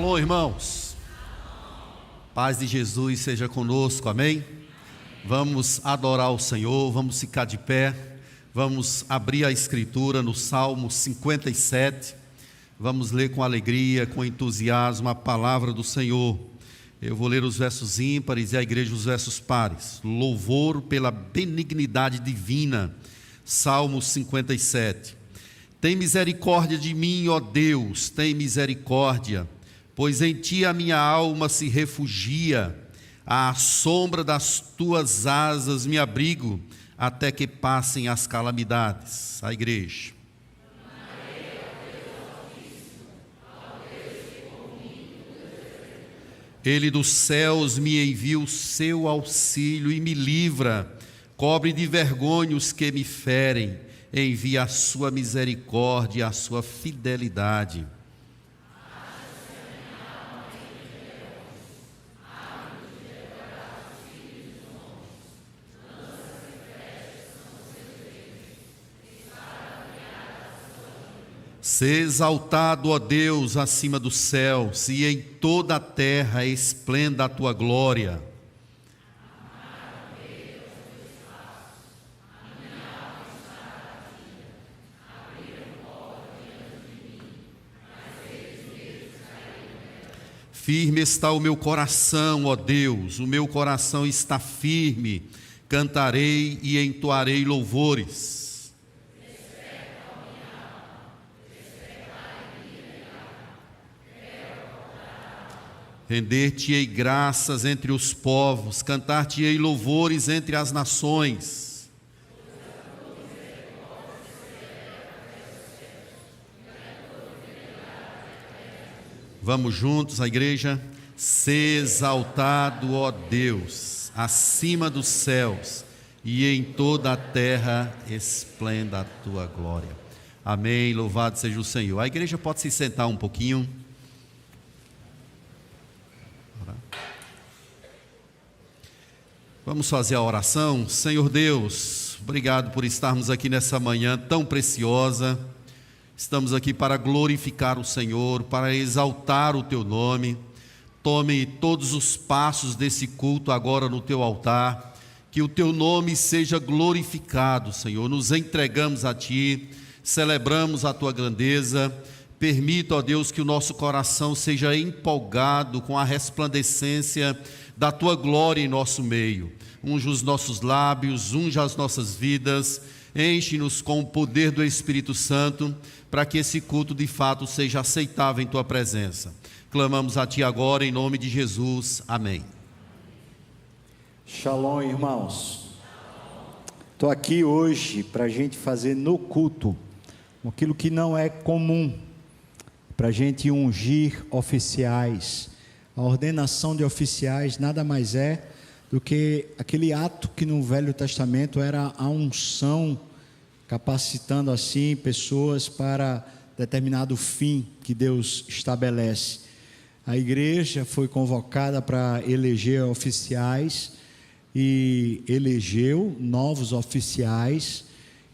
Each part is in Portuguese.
Shalom, irmãos. Paz de Jesus seja conosco, amém? Vamos adorar o Senhor, vamos ficar de pé, vamos abrir a Escritura no Salmo 57, vamos ler com alegria, com entusiasmo a palavra do Senhor. Eu vou ler os versos ímpares e a igreja os versos pares. Louvor pela benignidade divina, Salmo 57. Tem misericórdia de mim, ó Deus, tem misericórdia, pois em Ti a minha alma se refugia, à sombra das Tuas asas me abrigo, até que passem as calamidades. A igreja. Ele dos céus me envia o seu auxílio e me livra, cobre de vergonha os que me ferem, envia a sua misericórdia e a sua fidelidade. Se exaltado, ó Deus, acima dos céus, e em toda a terra esplenda a tua glória. Firme está o meu coração, ó Deus, o meu coração está firme, cantarei e entoarei louvores. Render-te-ei graças entre os povos, cantar-te-ei louvores entre as nações. Vamos juntos, a igreja. Se exaltado, ó Deus, acima dos céus, e em toda a terra esplenda a tua glória. Amém, louvado seja o Senhor. A igreja pode se sentar um pouquinho. Vamos fazer a oração. Senhor Deus, obrigado por estarmos aqui nessa manhã tão preciosa. Estamos aqui para glorificar o Senhor, para exaltar o Teu nome. Tome todos os passos desse culto agora no Teu altar, que o Teu nome seja glorificado, Senhor. Nos entregamos a Ti, celebramos a Tua grandeza. Permita, ó Deus, que o nosso coração seja empolgado com a resplandecência da Tua glória em nosso meio. Unja os nossos lábios, unja as nossas vidas, enche-nos com o poder do Espírito Santo, para que esse culto de fato seja aceitável em Tua presença. Clamamos a Ti agora em nome de Jesus, amém. Shalom, irmãos. Estou aqui hoje para a gente fazer no culto aquilo que não é comum, para a gente ungir oficiais. A ordenação de oficiais nada mais é do que aquele ato que no Velho Testamento era a unção, capacitando assim pessoas para determinado fim que Deus estabelece. A igreja foi convocada para eleger oficiais e elegeu novos oficiais,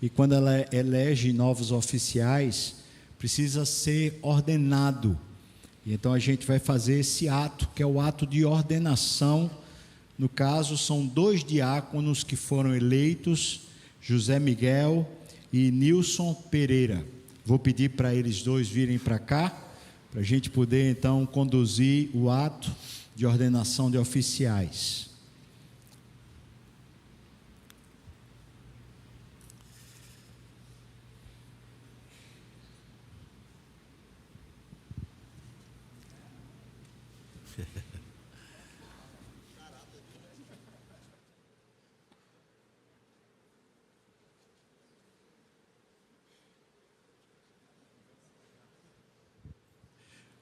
e quando ela elege novos oficiais, precisa ser ordenado. E então a gente vai fazer esse ato, que é o ato de ordenação. No caso, são 2 diáconos que foram eleitos, José Miguel e Nilson Pereira. Vou pedir para eles dois virem para cá, para a gente poder então conduzir o ato de ordenação de oficiais.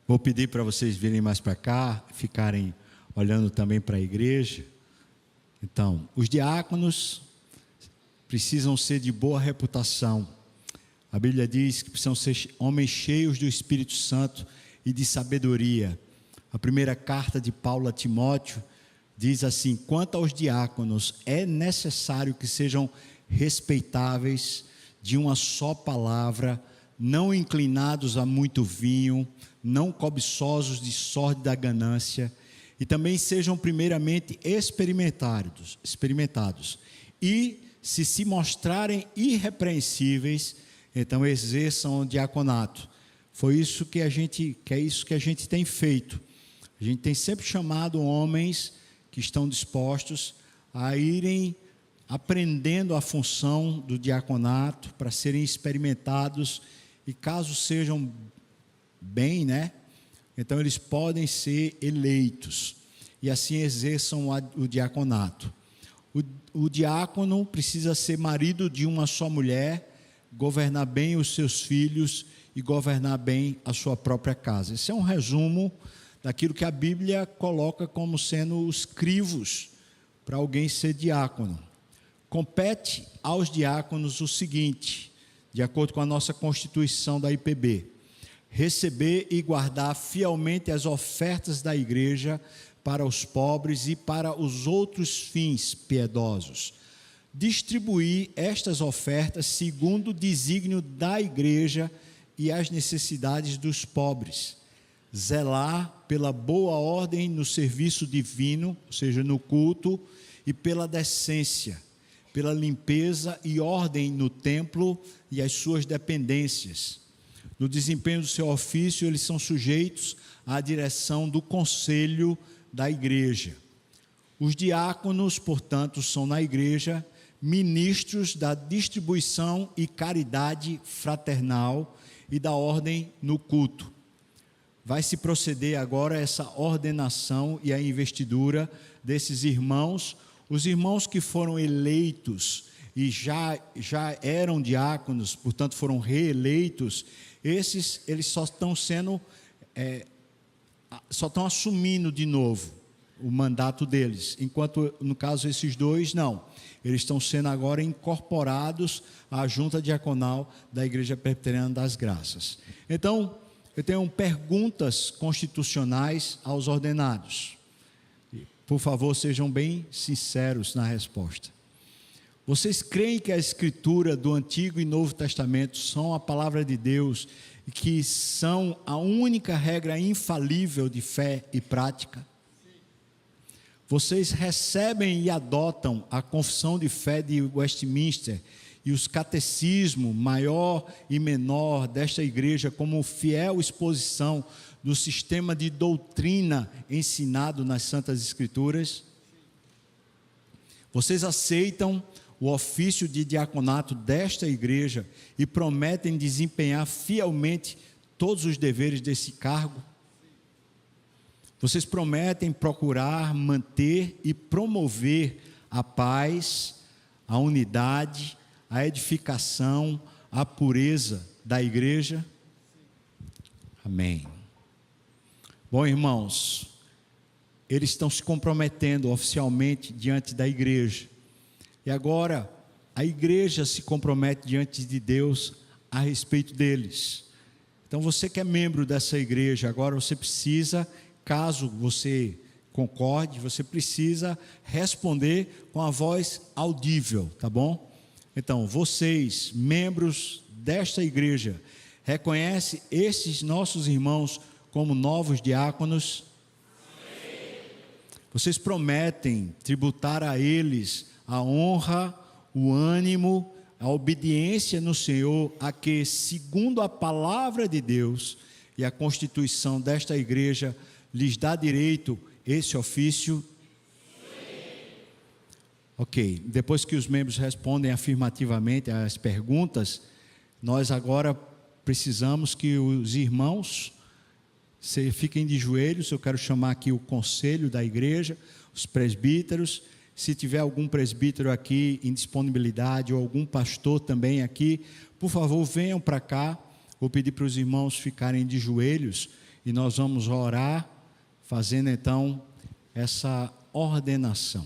Vou pedir para vocês virem mais para cá, ficarem olhando também para a igreja. Então, os diáconos precisam ser de boa reputação. A Bíblia diz que precisam ser homens cheios do Espírito Santo e de sabedoria. A primeira carta de Paulo a Timóteo diz assim: quanto aos diáconos, é necessário que sejam respeitáveis, de uma só palavra, não inclinados a muito vinho, não cobiçosos de sorte da ganância, e também sejam primeiramente experimentados, e se mostrarem irrepreensíveis, então exerçam o diaconato. É isso que a gente tem feito. A gente tem sempre chamado homens que estão dispostos a irem aprendendo a função do diaconato para serem experimentados, e caso sejam bem, então eles podem ser eleitos e assim exerçam o diaconato. O diácono precisa ser marido de uma só mulher, governar bem os seus filhos e governar bem a sua própria casa. Esse é um resumo daquilo que a Bíblia coloca como sendo os crivos para alguém ser diácono. Compete aos diáconos o seguinte, de acordo com a nossa Constituição da IPB: receber e guardar fielmente as ofertas da igreja para os pobres e para os outros fins piedosos, distribuir estas ofertas segundo o desígnio da igreja e as necessidades dos pobres, zelar pela boa ordem no serviço divino, ou seja, no culto, e pela decência, pela limpeza e ordem no templo e as suas dependências. No desempenho do seu ofício, eles são sujeitos à direção do conselho da igreja. Os diáconos, portanto, são na igreja ministros da distribuição e caridade fraternal e da ordem no culto. Vai se proceder agora a essa ordenação e a investidura desses irmãos. Os irmãos que foram eleitos e já eram diáconos, portanto foram reeleitos, eles só estão assumindo de novo o mandato deles, enquanto no caso esses dois não, eles estão sendo agora incorporados à junta diaconal da Igreja Presbiteriana das Graças. Então, eu tenho perguntas constitucionais aos ordenados. Por favor, sejam bem sinceros na resposta. Vocês creem que a Escritura do Antigo e Novo Testamento são a palavra de Deus e que são a única regra infalível de fé e prática? Vocês recebem e adotam a Confissão de Fé de Westminster e os catecismos maior e menor desta igreja como fiel exposição do sistema de doutrina ensinado nas Santas Escrituras? Vocês aceitam o ofício de diaconato desta igreja e prometem desempenhar fielmente todos os deveres desse cargo? Vocês prometem procurar, manter e promover a paz, a unidade, a edificação, a pureza da igreja? Amém. Bom, irmãos, eles estão se comprometendo oficialmente diante da igreja. E agora, a igreja se compromete diante de Deus a respeito deles. Então, você que é membro dessa igreja, agora você precisa, caso você concorde, você precisa responder com a voz audível, tá bom? Então, vocês, membros desta igreja, reconhecem esses nossos irmãos como novos diáconos? Amém. Vocês prometem tributar a eles a honra, o ânimo, a obediência no Senhor, a que, segundo a palavra de Deus e a constituição desta igreja, lhes dá direito esse ofício? Sim. Ok, depois que os membros respondem afirmativamente às perguntas, nós agora precisamos que os irmãos fiquem de joelhos. Eu quero chamar aqui o conselho da igreja, os presbíteros. Se tiver algum presbítero aqui em disponibilidade ou algum pastor também aqui, por favor, venham para cá. Vou pedir para os irmãos ficarem de joelhos e nós vamos orar, fazendo então essa ordenação.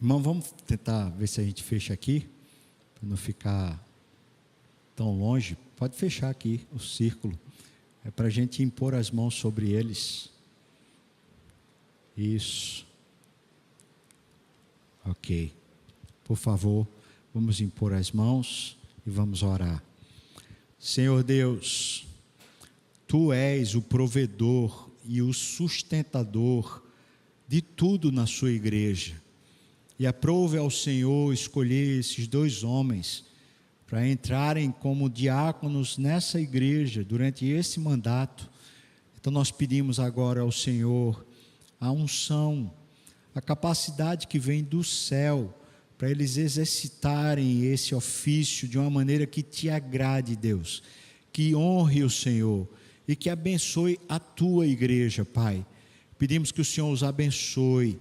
Irmão, vamos tentar ver se a gente fecha aqui, para não ficar tão longe. Pode fechar aqui o círculo. É para a gente impor as mãos sobre eles. Isso. Ok. Por favor, vamos impor as mãos e vamos orar. Senhor Deus, Tu és o provedor e o sustentador de tudo na sua igreja. E aprove ao Senhor escolher esses 2 homens para entrarem como diáconos nessa igreja durante esse mandato. Então nós pedimos agora ao Senhor a unção, a capacidade que vem do céu, para eles exercitarem esse ofício de uma maneira que te agrade, Deus, que honre o Senhor e que abençoe a tua igreja, Pai. Pedimos que o Senhor os abençoe,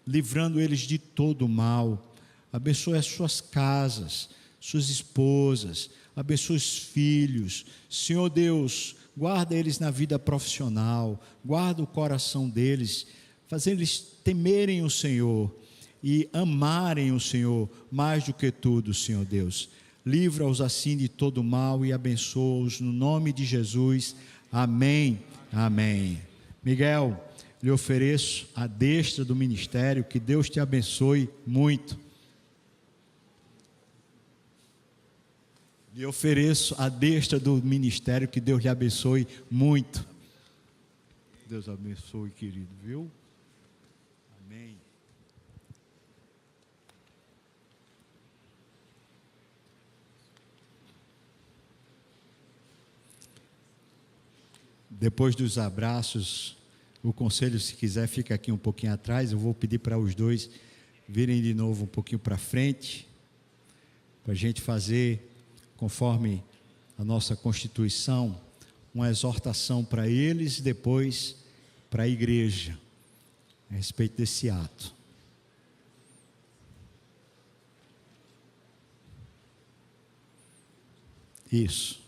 livrando eles de todo mal. Abençoe as suas casas, suas esposas, abençoe os filhos. Senhor Deus, guarda eles na vida profissional, guarda o coração deles, faz eles temerem o Senhor e amarem o Senhor mais do que tudo, Senhor Deus. Livra-os assim de todo mal e abençoa-os no nome de Jesus. Amém. Amém. Miguel, lhe ofereço a destra do ministério, que Deus te abençoe muito. Lhe ofereço a destra do ministério, que Deus lhe abençoe muito. Deus abençoe, querido, viu? Amém. Depois dos abraços, o conselho, se quiser, fica aqui um pouquinho atrás. Eu vou pedir para os 2 virem de novo um pouquinho para frente, para a gente fazer, conforme a nossa Constituição, uma exortação para eles e depois para a igreja, a respeito desse ato. Isso.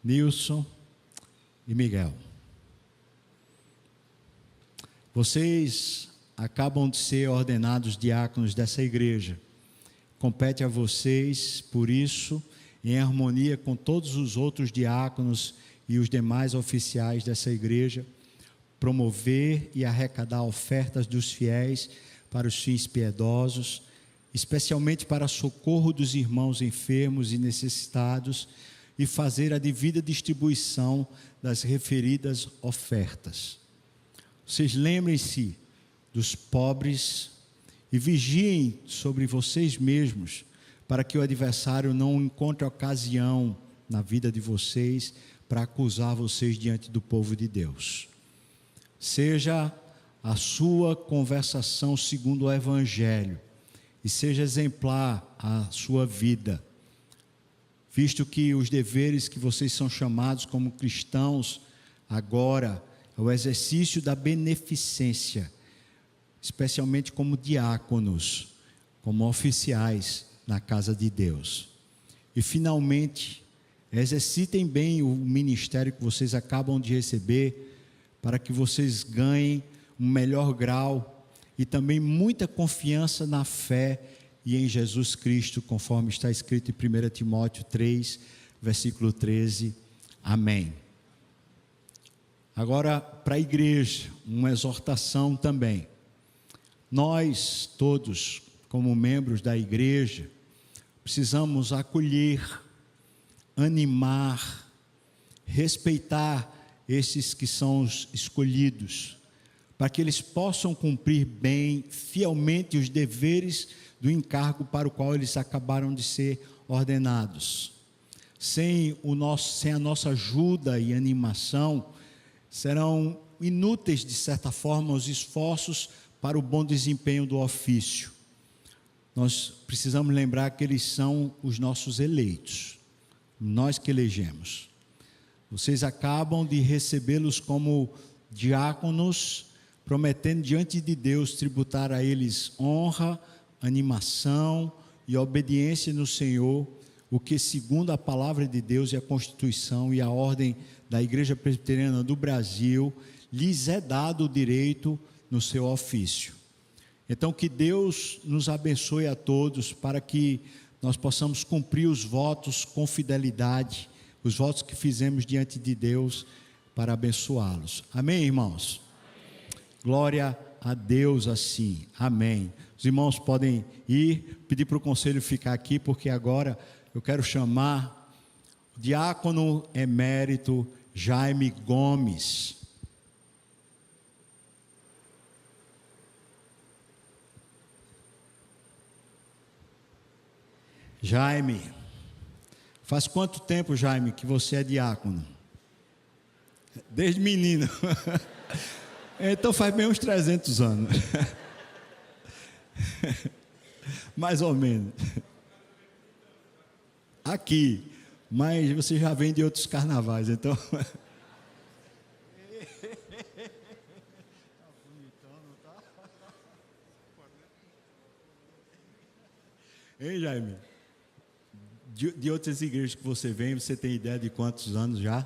Nilson e Miguel. Vocês acabam de ser ordenados diáconos dessa igreja. Compete a vocês, por isso, em harmonia com todos os outros diáconos e os demais oficiais dessa igreja, promover e arrecadar ofertas dos fiéis para os fins piedosos, especialmente para socorro dos irmãos enfermos e necessitados, e fazer a devida distribuição das referidas ofertas. Vocês lembrem-se dos pobres e vigiem sobre vocês mesmos, para que o adversário não encontre ocasião na vida de vocês para acusar vocês diante do povo de Deus. Seja a sua conversação segundo o Evangelho e seja exemplar a sua vida, visto que os deveres que vocês são chamados como cristãos agora é o exercício da beneficência, especialmente como diáconos, como oficiais na casa de Deus. E finalmente, exercitem bem o ministério que vocês acabam de receber, para que vocês ganhem um melhor grau e também muita confiança na fé e em Jesus Cristo, conforme está escrito em 1 Timóteo 3, versículo 13. Amém. Agora, para a igreja, uma exortação também. Nós todos, como membros da igreja, precisamos acolher, animar, respeitar esses que são os escolhidos, para que eles possam cumprir bem, fielmente os deveres do encargo para o qual eles acabaram de ser ordenados. Sem a nossa ajuda e animação, serão inúteis, de certa forma, os esforços para o bom desempenho do ofício. Nós precisamos lembrar que eles são os nossos eleitos, nós que elegemos. Vocês acabam de recebê-los como diáconos, prometendo diante de Deus tributar a eles honra, animação e obediência no Senhor, o que, segundo a palavra de Deus e a Constituição e a ordem da Igreja Presbiteriana do Brasil, lhes é dado o direito no seu ofício. Então, que Deus nos abençoe a todos, para que nós possamos cumprir os votos com fidelidade, os votos que fizemos diante de Deus, para abençoá-los. Amém, irmãos? Amém. Glória a Deus assim. Amém. Os irmãos podem ir, pedir para o conselho ficar aqui, porque agora eu quero chamar o diácono emérito Jaime Gomes. Jaime, faz quanto tempo, Jaime, que você é diácono? Desde menino. Então faz bem uns 300 anos. Mais ou menos. Aqui, mas você já vem de outros carnavais, então. Hein, Jaime? De outras igrejas que você vem, você tem ideia de quantos anos já?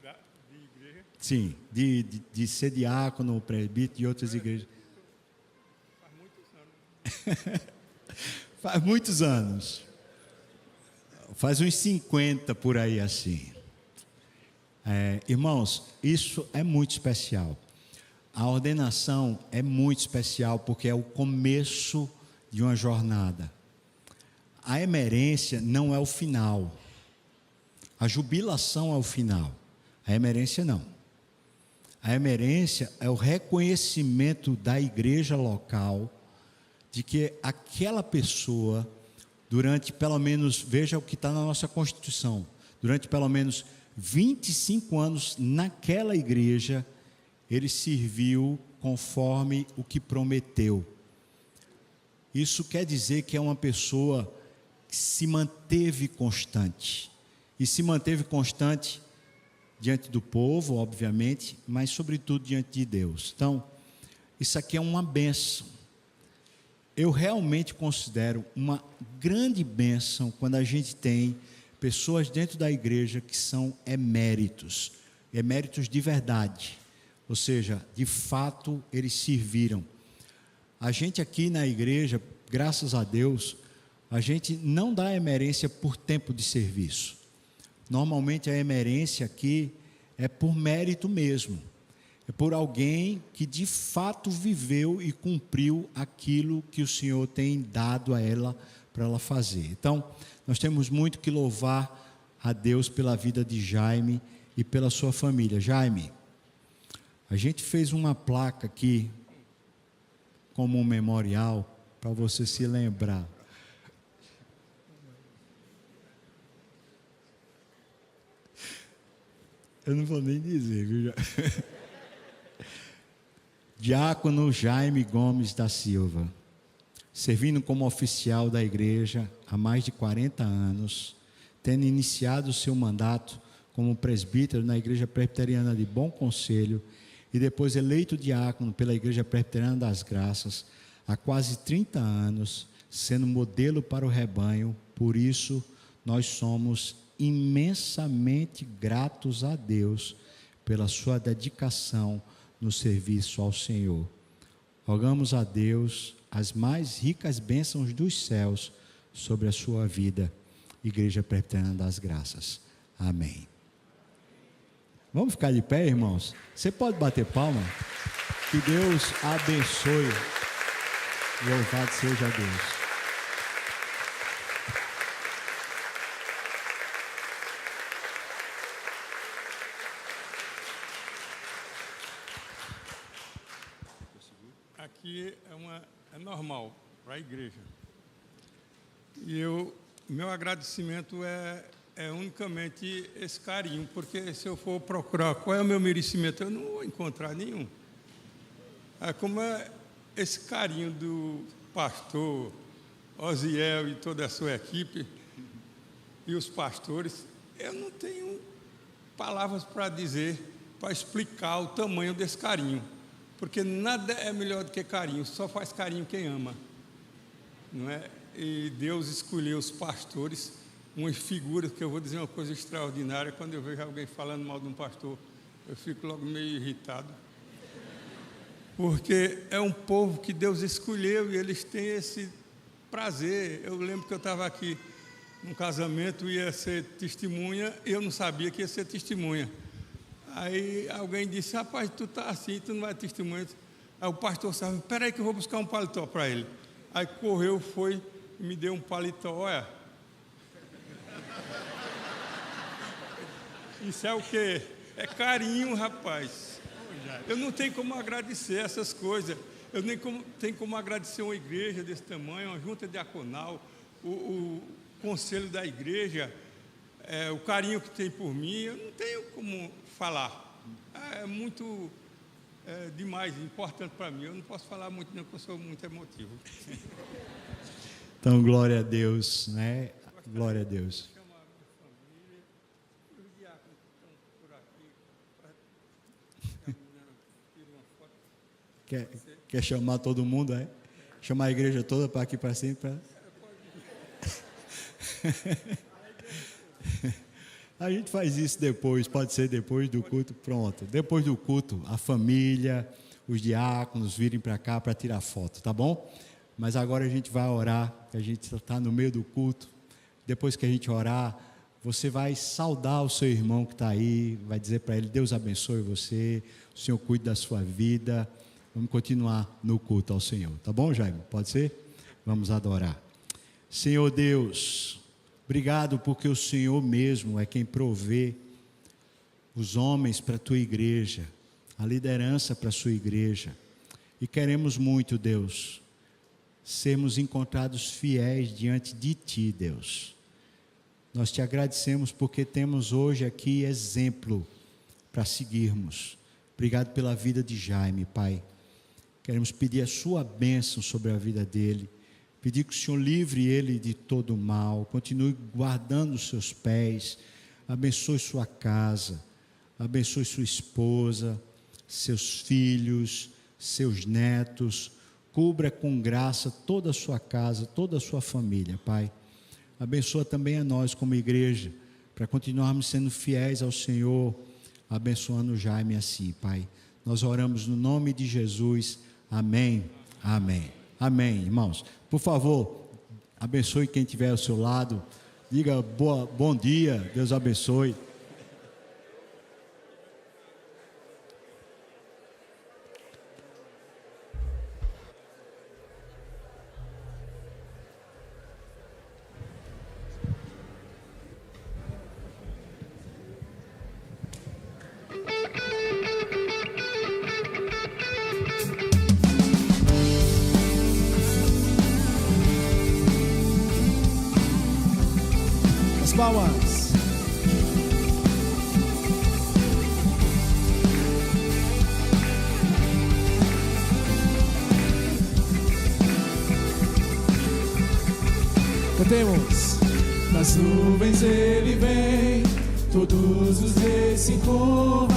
De igreja? Sim, de ser diácono, presbítero de outras igrejas. Faz muitos anos. Faz muitos anos. Faz uns 50 por aí assim. Irmãos, isso é muito especial. A ordenação é muito especial porque é o começo de uma jornada. A emerência não é o final. A jubilação é o final. A emerência não. A emerência é o reconhecimento da igreja local de que aquela pessoa, durante pelo menos, veja o que está na nossa Constituição, durante pelo menos 25 anos naquela igreja, ele serviu conforme o que prometeu. Isso quer dizer que é uma pessoa que se manteve constante. E se manteve constante diante do povo, obviamente, mas sobretudo diante de Deus. Então, isso aqui é uma bênção. Eu realmente considero uma grande bênção quando a gente tem pessoas dentro da igreja que são eméritos, eméritos de verdade. Ou seja, de fato eles serviram. A gente aqui na igreja, graças a Deus, a gente não dá emerência por tempo de serviço. Normalmente a emerência aqui é por mérito mesmo. É por alguém que de fato viveu e cumpriu aquilo que o Senhor tem dado a ela para ela fazer. Então, nós temos muito que louvar a Deus pela vida de Jaime e pela sua família. Jaime, a gente fez uma placa aqui como um memorial para você se lembrar. Eu não vou nem dizer, viu? Diácono Jaime Gomes da Silva, servindo como oficial da igreja há mais de 40 anos, tendo iniciado o seu mandato como presbítero na Igreja Presbiteriana de Bom Conselho e depois eleito diácono pela Igreja Presbiteriana das Graças há quase 30 anos, sendo modelo para o rebanho. Por isso, nós somos imensamente gratos a Deus pela sua dedicação no serviço ao Senhor. Rogamos a Deus as mais ricas bênçãos dos céus sobre a sua vida, Igreja Presbiteriana das Graças. Amém. Vamos ficar de pé, irmãos? Você pode bater palma? Que Deus abençoe. Louvado seja Deus. Aqui é normal para a igreja. E meu agradecimento é unicamente esse carinho, porque se eu for procurar qual é o meu merecimento, eu não vou encontrar nenhum. Como é esse carinho do pastor Osiel e toda a sua equipe, e os pastores, eu não tenho palavras para dizer, para explicar o tamanho desse carinho. Porque nada é melhor do que carinho, só faz carinho quem ama, não é? E Deus escolheu os pastores, umas figuras, que eu vou dizer uma coisa extraordinária, quando eu vejo alguém falando mal de um pastor, eu fico logo meio irritado. porque é um povo que Deus escolheu e eles têm esse prazer. Eu lembro que eu estava aqui num casamento, ia ser testemunha, e eu não sabia que ia ser testemunha. Aí alguém disse: rapaz, tu tá assim, tu não vai testemunha. Aí o pastor sabe: espera aí que eu vou buscar um paletó para ele. Aí correu, foi e me deu um paletó. Olha, isso é o quê? É carinho, rapaz. Eu não tenho como agradecer essas coisas. Eu nem tenho como agradecer uma igreja desse tamanho, uma junta diaconal, o conselho da igreja, o carinho que tem por mim. Eu não tenho como falar. É muito demais, importante para mim. Eu não posso falar muito, não, porque eu sou muito emotivo. Então, glória a Deus, né? Glória a Deus. Quer chamar todo mundo, é? Chamar a igreja toda para aqui para cima? A gente faz isso depois, pode ser depois do culto, pronto. Depois do culto, a família, os diáconos virem para cá para tirar foto, tá bom? Mas agora a gente vai orar, a gente está no meio do culto. Depois que a gente orar, você vai saudar o seu irmão que está aí, vai dizer para ele: Deus abençoe você, o Senhor cuide da sua vida. Vamos continuar no culto ao Senhor, tá bom, Jaime? Pode ser? Vamos adorar. Senhor Deus, obrigado porque o Senhor mesmo é quem provê os homens para a tua igreja, a liderança para a sua igreja. E queremos muito, Deus, sermos encontrados fiéis diante de ti, Deus. Nós te agradecemos porque temos hoje aqui exemplo para seguirmos. Obrigado pela vida de Jaime, Pai. Queremos pedir a sua bênção sobre a vida dele, pedir que o Senhor livre ele de todo mal, continue guardando os seus pés, abençoe sua casa, abençoe sua esposa, seus filhos, seus netos, cubra com graça toda a sua casa, toda a sua família, Pai. Abençoa também a nós como igreja, para continuarmos sendo fiéis ao Senhor, abençoando Jaime assim, Pai. Nós oramos no nome de Jesus. Amém, amém, amém, irmãos. Por favor, abençoe quem estiver ao seu lado. Diga bom dia, Deus abençoe. Palmas. Cantemos. Nas nuvens ele vem, todos os reis se curvarão.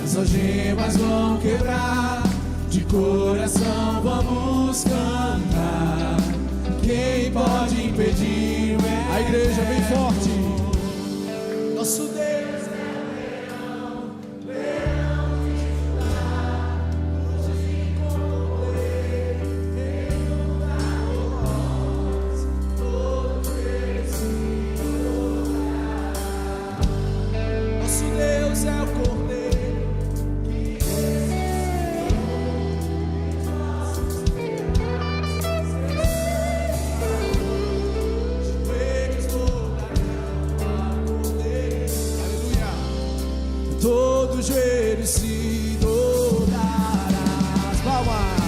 As algemas vão quebrar, de coração vamos cantar. Quem pode impedir? A igreja bem forte. Nosso Deus é leão, leão de Judá. Hoje como rei, da voz, todo ele se dobrará. Nosso Deus é o Cordeiro. Todo joelho se dobrará. As palmas.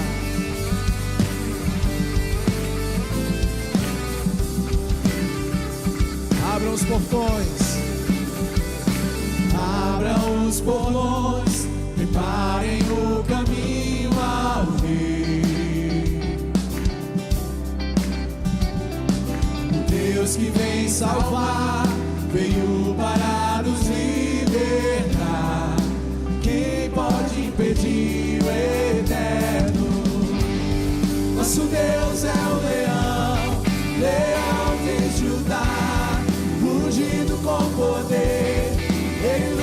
Abram os portões. Abram os portões. Preparem o caminho ao rei. O Deus que vem salvar veio para nos libertar. Quem pode impedir o eterno? Nosso Deus é o leão, leão de Judá, rugindo com poder. Ele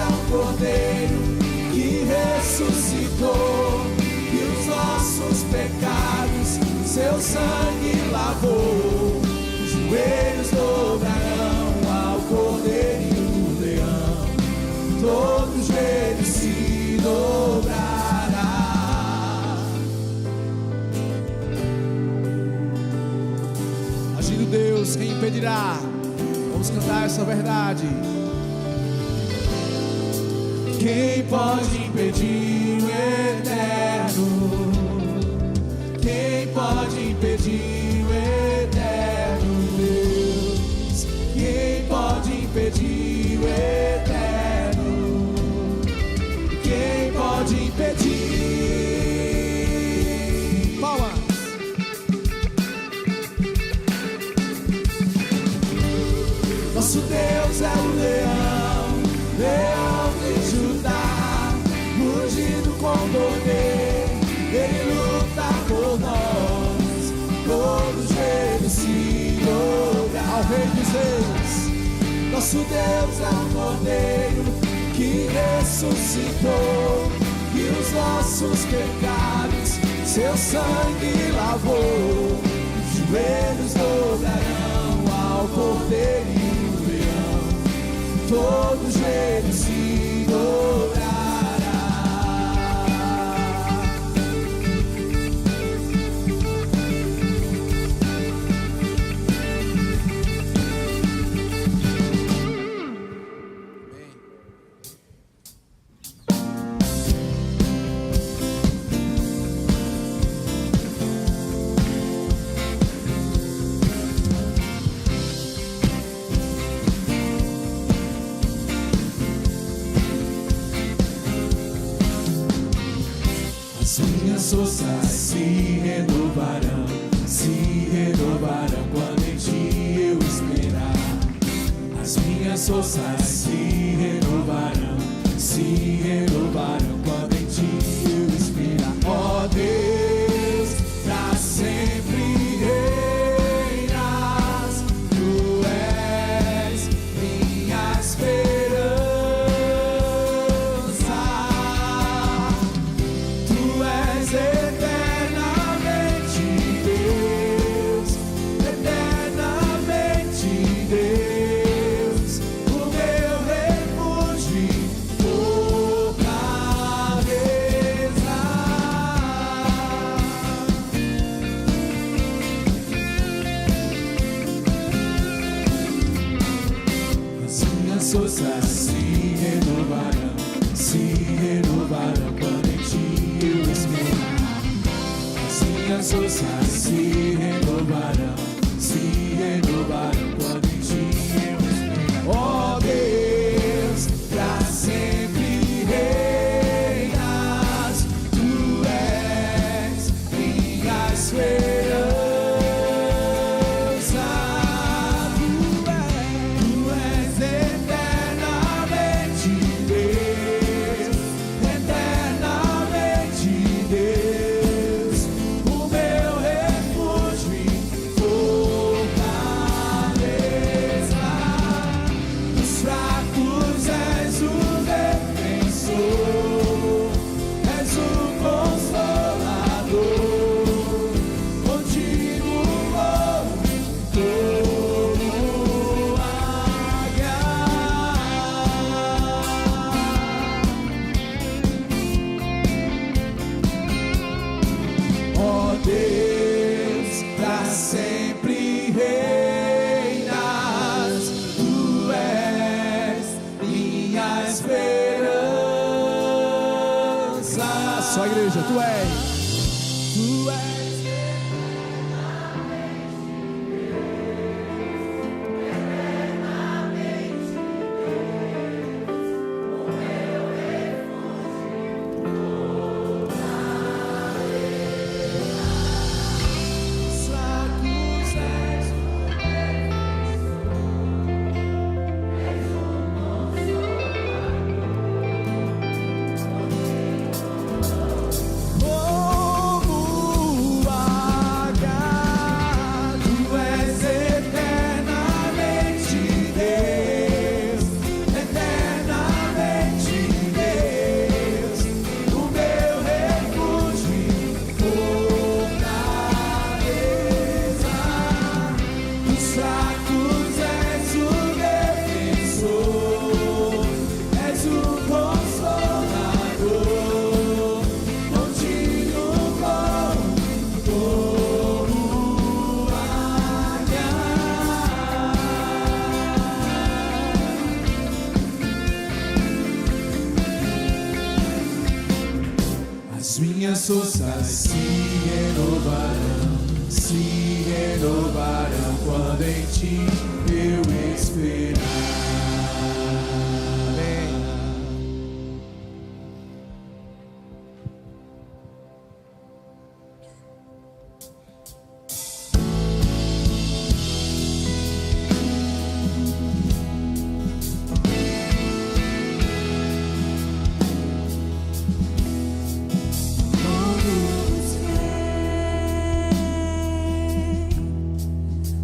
o Cordeiro que ressuscitou, e os nossos pecados seu sangue lavou. Os joelhos dobrarão ao Cordeiro e o Leão, todo joelho se dobrará. Agindo Deus, quem impedirá? Vamos cantar essa verdade. Quem pode impedir o eterno? Quem pode impedir o eterno Deus? Quem pode impedir o eterno? Quem pode impedir? Palmas. Nosso Deus é o leão, leão de Judá, rugido com poder, ele luta por nós, todos eles se dobrar Ao Rei dos Reis. Nosso Deus é o Cordeiro que ressuscitou, e os nossos pecados seu sangue lavou. Os joelhos dobrarão ao Cordeiro e o Leão, todo joelho se dobrará. As minhas forças se renovarão quando em ti eu esperar. As minhas forças se renovarão quando em ti eu esperar. Ó Deus, pra sempre reinas, tu és minha esperança. Tu és eternamente Deus, o meu refúgio e fortaleza. As minhas forças se renovarão quando em ti eu esperar. As minhas forças se renovarão quando em ti eu esperar. Ó Deus, pra sempre reinas, tu és minha esperança. Tu és eternamente Deus, o meu refúgio e fortaleza. Dos fracos és o defensor, és o consolador, contigo vou como águia. Ó Deus, pra sempre reinas, tu és minha esperança. Só a igreja, tu és. Tu és fracos és como minhas forças se renovarão quando em ti eu esperar.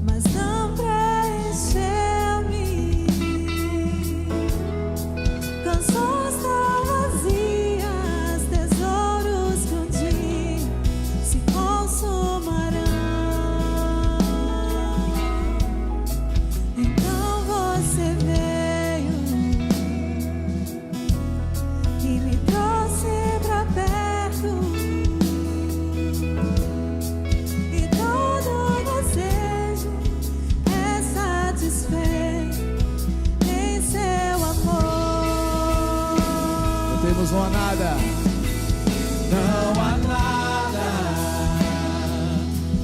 Mas não preencheu-me. Canções tão vazias, tesouros que um dia se consumarão. Então você veio e me trouxe pra perto. E todo desejo é satisfeito em seu amor. Não temos uma nada. Não há nada,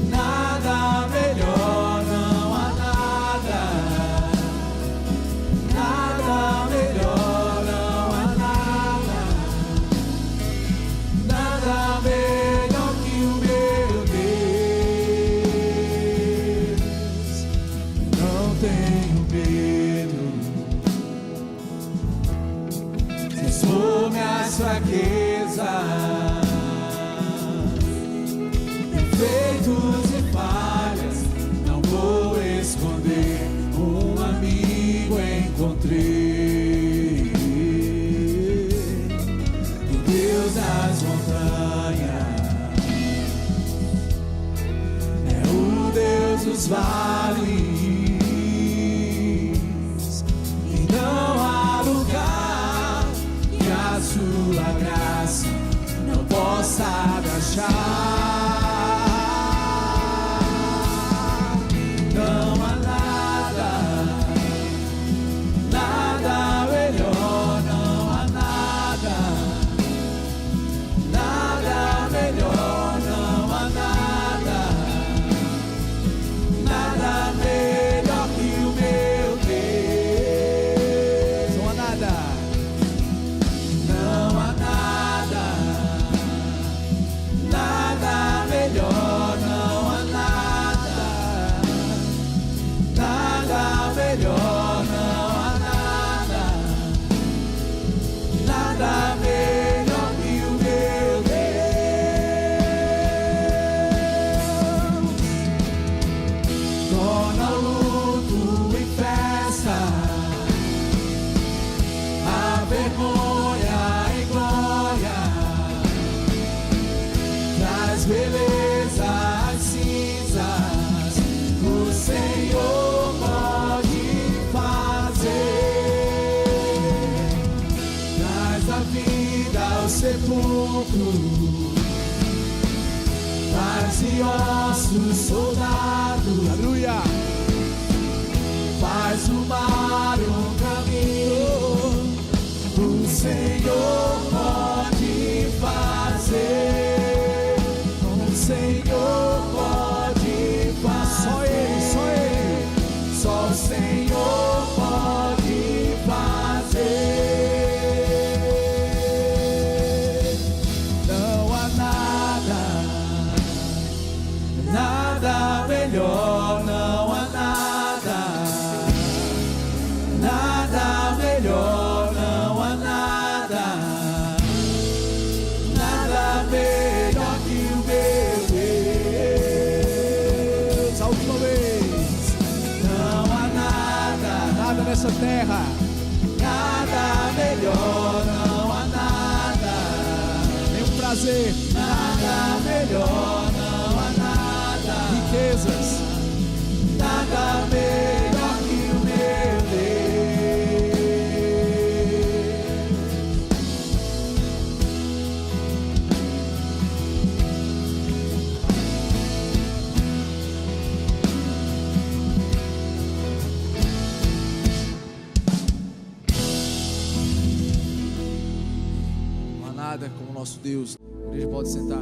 nada melhor, não há nada, nada melhor, não há nada, nada melhor que o meu Deus. Não tenho medo, se expor minhas fraquezas, defeitos e falhas, não vou esconder. Um amigo encontrei, o Deus das montanhas, é o Deus dos vales, e não há lugar que a sua graça não possa agachar. Não há nada, nada melhor, não há nada, nada melhor, não há nada, nada melhor que o meu Deus. Não há nada. Não há nada, nada melhor, não há nada, nada melhor, não há nada, nada melhor que o meu Deus. Torna o luto em festa, a vergonha em glória, traz beleza às cinzas, o Senhor pode fazer, traz a vida ao sepulcro, faz de ossos soldados, Aleluia. faz do mar um caminho, o Senhor pode fazer, o Senhor pode fazer, Só Ele, só Ele. só o Senhor pode fazer. Não há nada, nada melhor, não há nada, nada melhor, não há nada, nada melhor que o meu Deus. A última vez. Não há nada, Nada nessa terra. nada melhor, não há nada, Nenhum prazer. nada melhor, não há nada, Riquezas. nada melhor que o meu Deus. nada como o nosso Deus. A igreja pode sentar.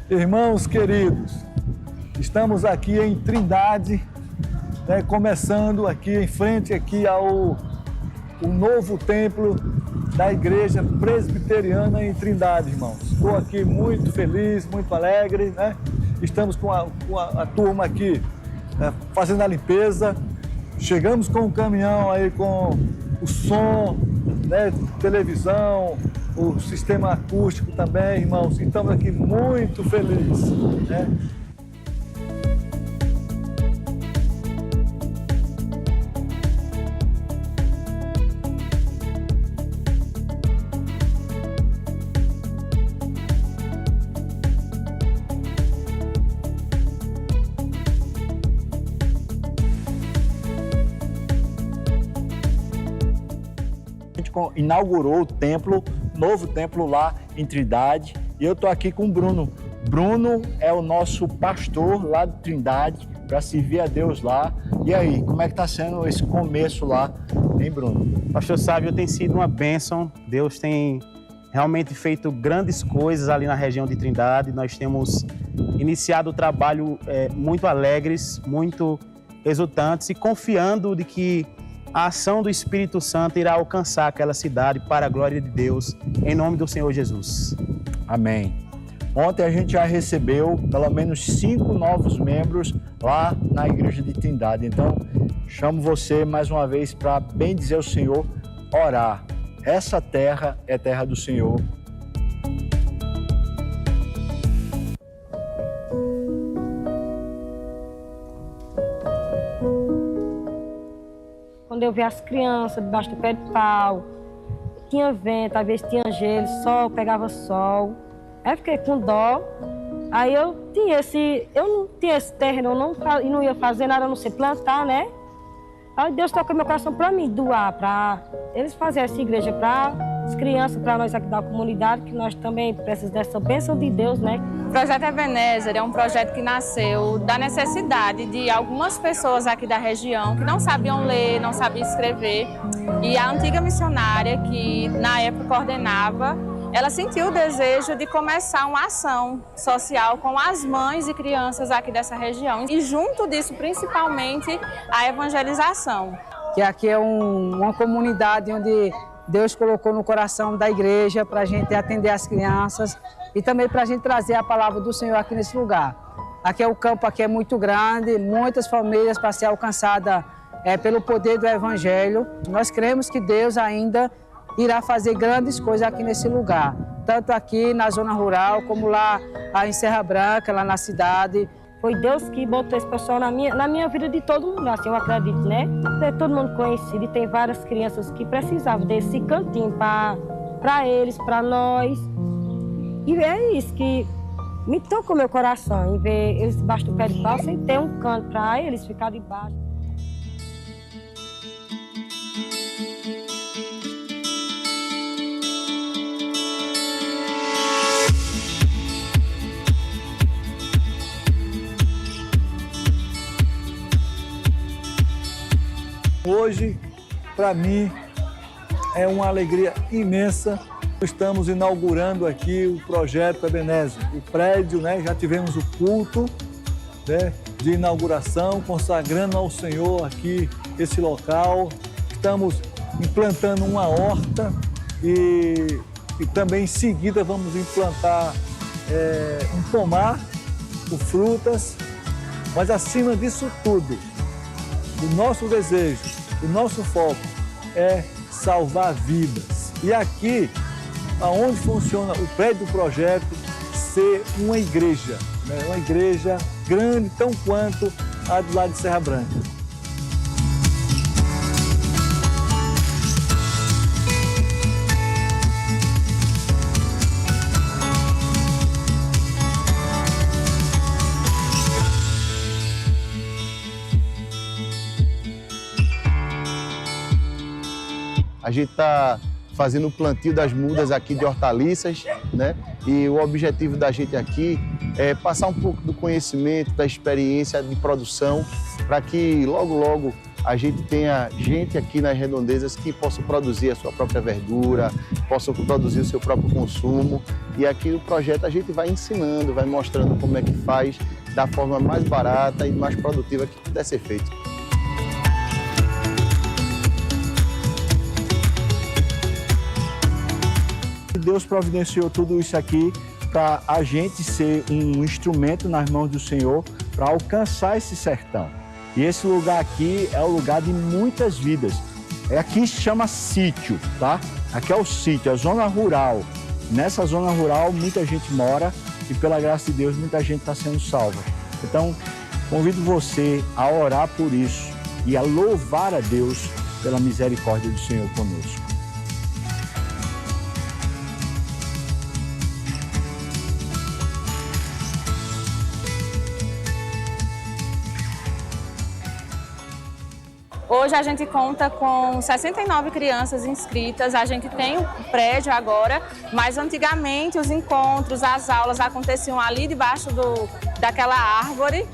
Irmãos queridos, estamos aqui em Trindade, né, começando aqui em frente aqui ao novo templo da Igreja Presbiteriana em Trindade, irmãos. Estou aqui muito feliz, muito alegre, né? Estamos com a turma aqui fazendo a limpeza. Chegamos com o caminhão aí com o som, né, televisão, o sistema acústico também, irmãos. Estamos aqui muito felizes, né? A gente inaugurou o templo, novo templo lá em Trindade, e eu estou aqui com o Bruno. Bruno é o nosso pastor lá de Trindade, para servir a Deus lá. E aí, como é que está sendo esse começo lá, hein, Bruno? Pastor Sávio, tem sido uma bênção. Deus tem realmente feito grandes coisas ali na região de Trindade. Nós temos iniciado o trabalho muito alegres, muito exultantes e confiando de que a ação do Espírito Santo irá alcançar aquela cidade para a glória de Deus, em nome do Senhor Jesus. Amém. Ontem a gente já recebeu pelo menos 5 novos membros lá na Igreja de Trindade. Então, chamo você mais uma vez para bendizer o Senhor, orar. Essa terra é terra do Senhor. Quando eu vi as crianças debaixo do pé de pau, tinha vento, às vezes tinha gelo, sol, pegava sol. Aí eu fiquei com dó. Aí eu não tinha esse terreno, e não ia fazer nada, a não ser plantar, né? Aí Deus tocou meu coração para mim doar, para eles fazerem essa igreja para as crianças, para nós aqui da comunidade, que nós também precisamos dessa bênção de Deus, né? O Projeto Ebenezer é um projeto que nasceu da necessidade de algumas pessoas aqui da região que não sabiam ler, não sabiam escrever. E a antiga missionária, que na época coordenava, ela sentiu o desejo de começar uma ação social com as mães e crianças aqui dessa região. E junto disso, principalmente, a evangelização. Que aqui é uma comunidade onde Deus colocou no coração da igreja para a gente atender as crianças e também para a gente trazer a palavra do Senhor aqui nesse lugar. Aqui é o campo, aqui é muito grande, muitas famílias para ser alcançada pelo poder do Evangelho. Nós cremos que Deus ainda irá fazer grandes coisas aqui nesse lugar, tanto aqui na zona rural, como lá em Serra Branca, lá na cidade. Foi Deus que botou esse pessoal na minha vida de todo mundo, assim, eu acredito, né? Todo mundo conhecido e tem várias crianças que precisavam desse cantinho para eles, para nós. E é isso que me tocou meu coração, em ver eles debaixo do pé de pau, sem ter um canto para eles ficar debaixo. Hoje, para mim, é uma alegria imensa. Estamos inaugurando aqui o Projeto Ebenezer. O prédio, né, já tivemos o culto, né, de inauguração, consagrando ao Senhor aqui esse local. Estamos implantando uma horta e também em seguida vamos implantar um pomar com frutas. Mas acima disso tudo, o nosso desejo, o nosso foco é salvar vidas. E aqui, aonde funciona o prédio do projeto, ser uma igreja, né? Uma igreja grande, tão quanto a do lado de Serra Branca. A gente está fazendo o plantio das mudas aqui de hortaliças, né? E o objetivo da gente aqui é passar um pouco do conhecimento, da experiência de produção, para que logo a gente tenha gente aqui nas redondezas que possa produzir a sua própria verdura, possa produzir o seu próprio consumo. E aqui no projeto a gente vai ensinando, vai mostrando como é que faz da forma mais barata e mais produtiva que puder ser feito. Deus providenciou tudo isso aqui para a gente ser um instrumento nas mãos do Senhor para alcançar esse sertão. E esse lugar aqui é o lugar de muitas vidas. Aqui se chama sítio, tá? Aqui é o sítio, a zona rural. Nessa zona rural muita gente mora e pela graça de Deus muita gente está sendo salva. Então convido você a orar por isso e a louvar a Deus pela misericórdia do Senhor conosco. Hoje a gente conta com 69 crianças inscritas, a gente tem um prédio agora, mas antigamente os encontros, as aulas aconteciam ali debaixo daquela árvore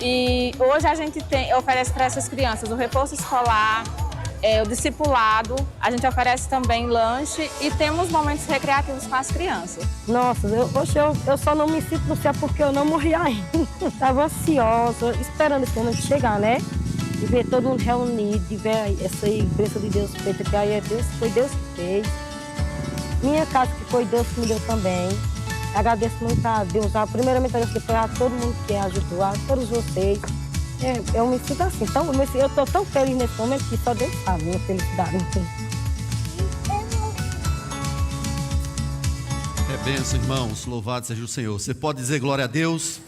e hoje a gente oferece para essas crianças o reforço escolar, o discipulado, a gente oferece também lanche e temos momentos recreativos com as crianças. Nossa, eu só não me sinto no céu porque eu não morri ainda. Estava ansiosa, esperando esse momento chegar, né? De ver todo mundo reunido, de ver essa bênção de Deus feita, que aí foi Deus que fez. Minha casa que foi Deus que me deu também. Agradeço muito a Deus, primeiramente a Deus que foi a todo mundo que ajudou, a todos vocês. Eu me sinto assim, eu estou tão feliz nesse momento que só Deus sabe minha felicidade. É bênção, irmãos, louvado seja o Senhor. Você pode dizer glória a Deus?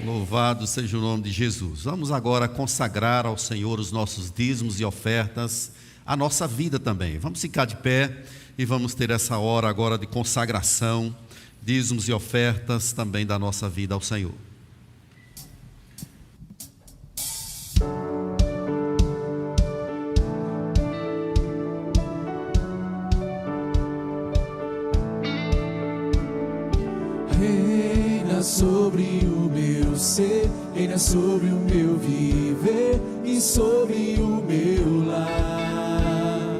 Louvado seja o nome de Jesus. Vamos agora consagrar ao Senhor os nossos dízimos e ofertas, a nossa vida também. Vamos ficar de pé e vamos ter essa hora agora de consagração, dízimos e ofertas também da nossa vida ao Senhor. Reina sobre o meu ser, reina sobre o meu viver e sobre o meu lar.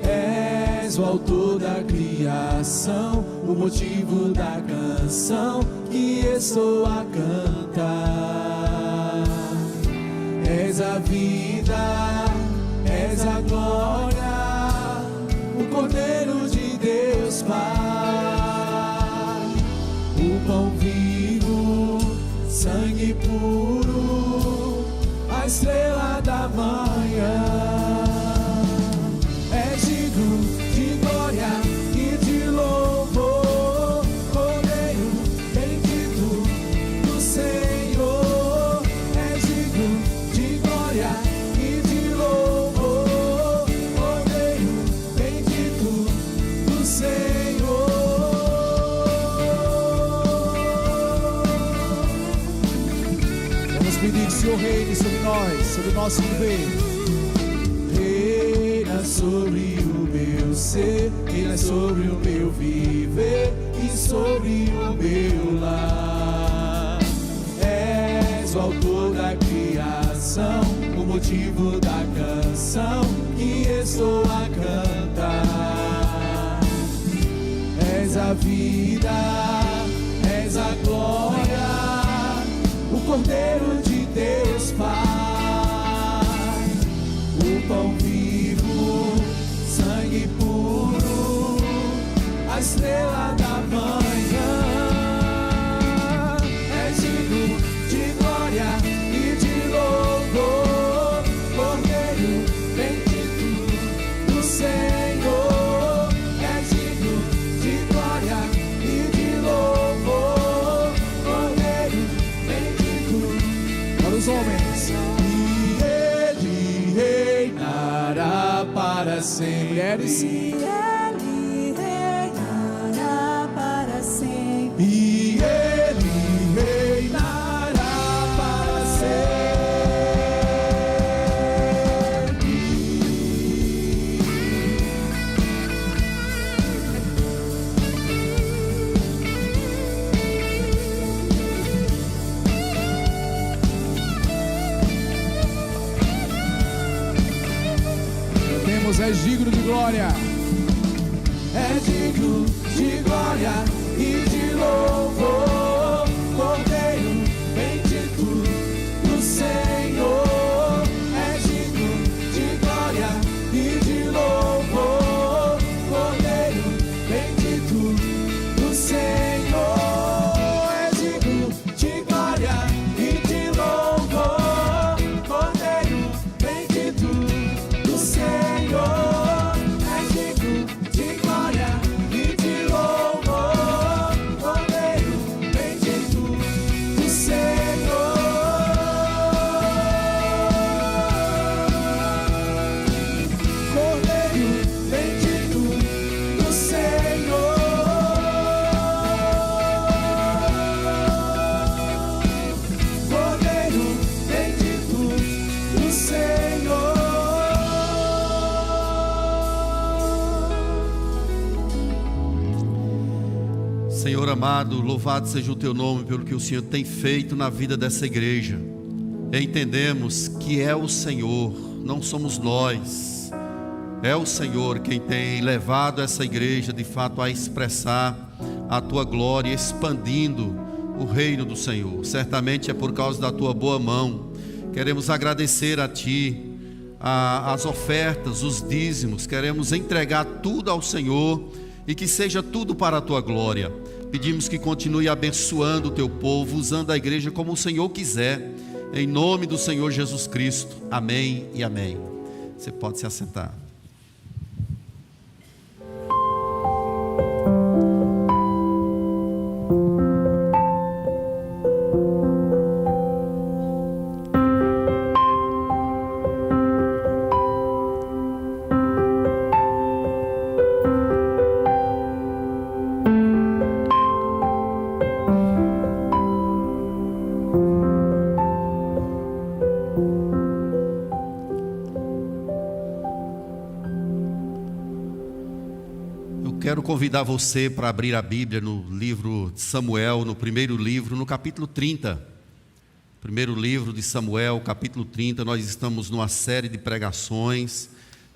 És o autor da criação, o motivo da canção que estou a cantar. És a vida, és a glória, o Cordeiro de Deus Pai. O pão vivo, sangue puro, a estrela da manhã. É digno de glória e de louvor, Cordeiro bendito do Senhor. É digno de glória e de louvor, Cordeiro bendito do Senhor. Pedir que o Senhor reine sobre nós, sobre o nosso viver. Reina sobre o meu ser, reina sobre o meu viver e sobre o meu lar. És o autor da criação, o motivo da canção que estou a cantar. És a vida, és a glória, o Cordeiro de Deus Pai, o pão vivo, sangue puro, a estrela da manhã. É digno de glória e de louvor, Cordeiro bendito do Senhor. É digno de glória e de louvor. mulheres. E Ele reinará para sempre. E Ele reinará para sempre. Cantemos, é digno de glória. É digno de glória e de louvor, Cordeiro bendito do Senhor. É digno de glória e de louvor, Cordeiro bendito do Senhor. É digno de glória e de louvor, Cordeiro bendito do Senhor. É digno de glória e de louvor, Cordeiro bendito do Senhor. Cordeiro bendito do Senhor. Cordeiro bendito do Senhor. Senhor amado, louvado seja o teu nome pelo que o Senhor tem feito na vida dessa igreja. Entendemos que é o Senhor, não somos nós. É o Senhor quem tem levado essa igreja de fato a expressar a tua glória, expandindo o reino do Senhor. Certamente é por causa da tua boa mão. Queremos agradecer a ti as ofertas, os dízimos. Queremos entregar tudo ao Senhor e que seja tudo para a tua glória. Pedimos que continue abençoando o teu povo, usando a igreja como o Senhor quiser, em nome do Senhor Jesus Cristo. Amém e amém. Você pode se assentar. Quero convidar você para abrir a Bíblia no livro de Samuel, no primeiro livro, no capítulo 30. Primeiro livro de Samuel, capítulo 30. Nós estamos numa série de pregações,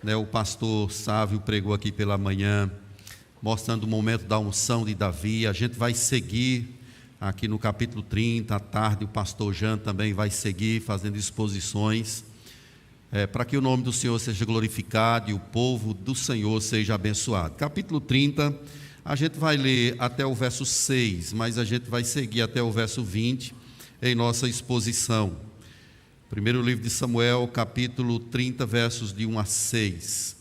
né? O pastor Sávio pregou aqui pela manhã, mostrando o momento da unção de Davi. A gente vai seguir aqui no capítulo 30. À tarde o pastor Jean também vai seguir fazendo exposições, para que o nome do Senhor seja glorificado e o povo do Senhor seja abençoado. Capítulo 30, a gente vai ler até o verso 6, mas a gente vai seguir até o verso 20 em nossa exposição. Primeiro livro de Samuel, capítulo 30, versos de 1 a 6.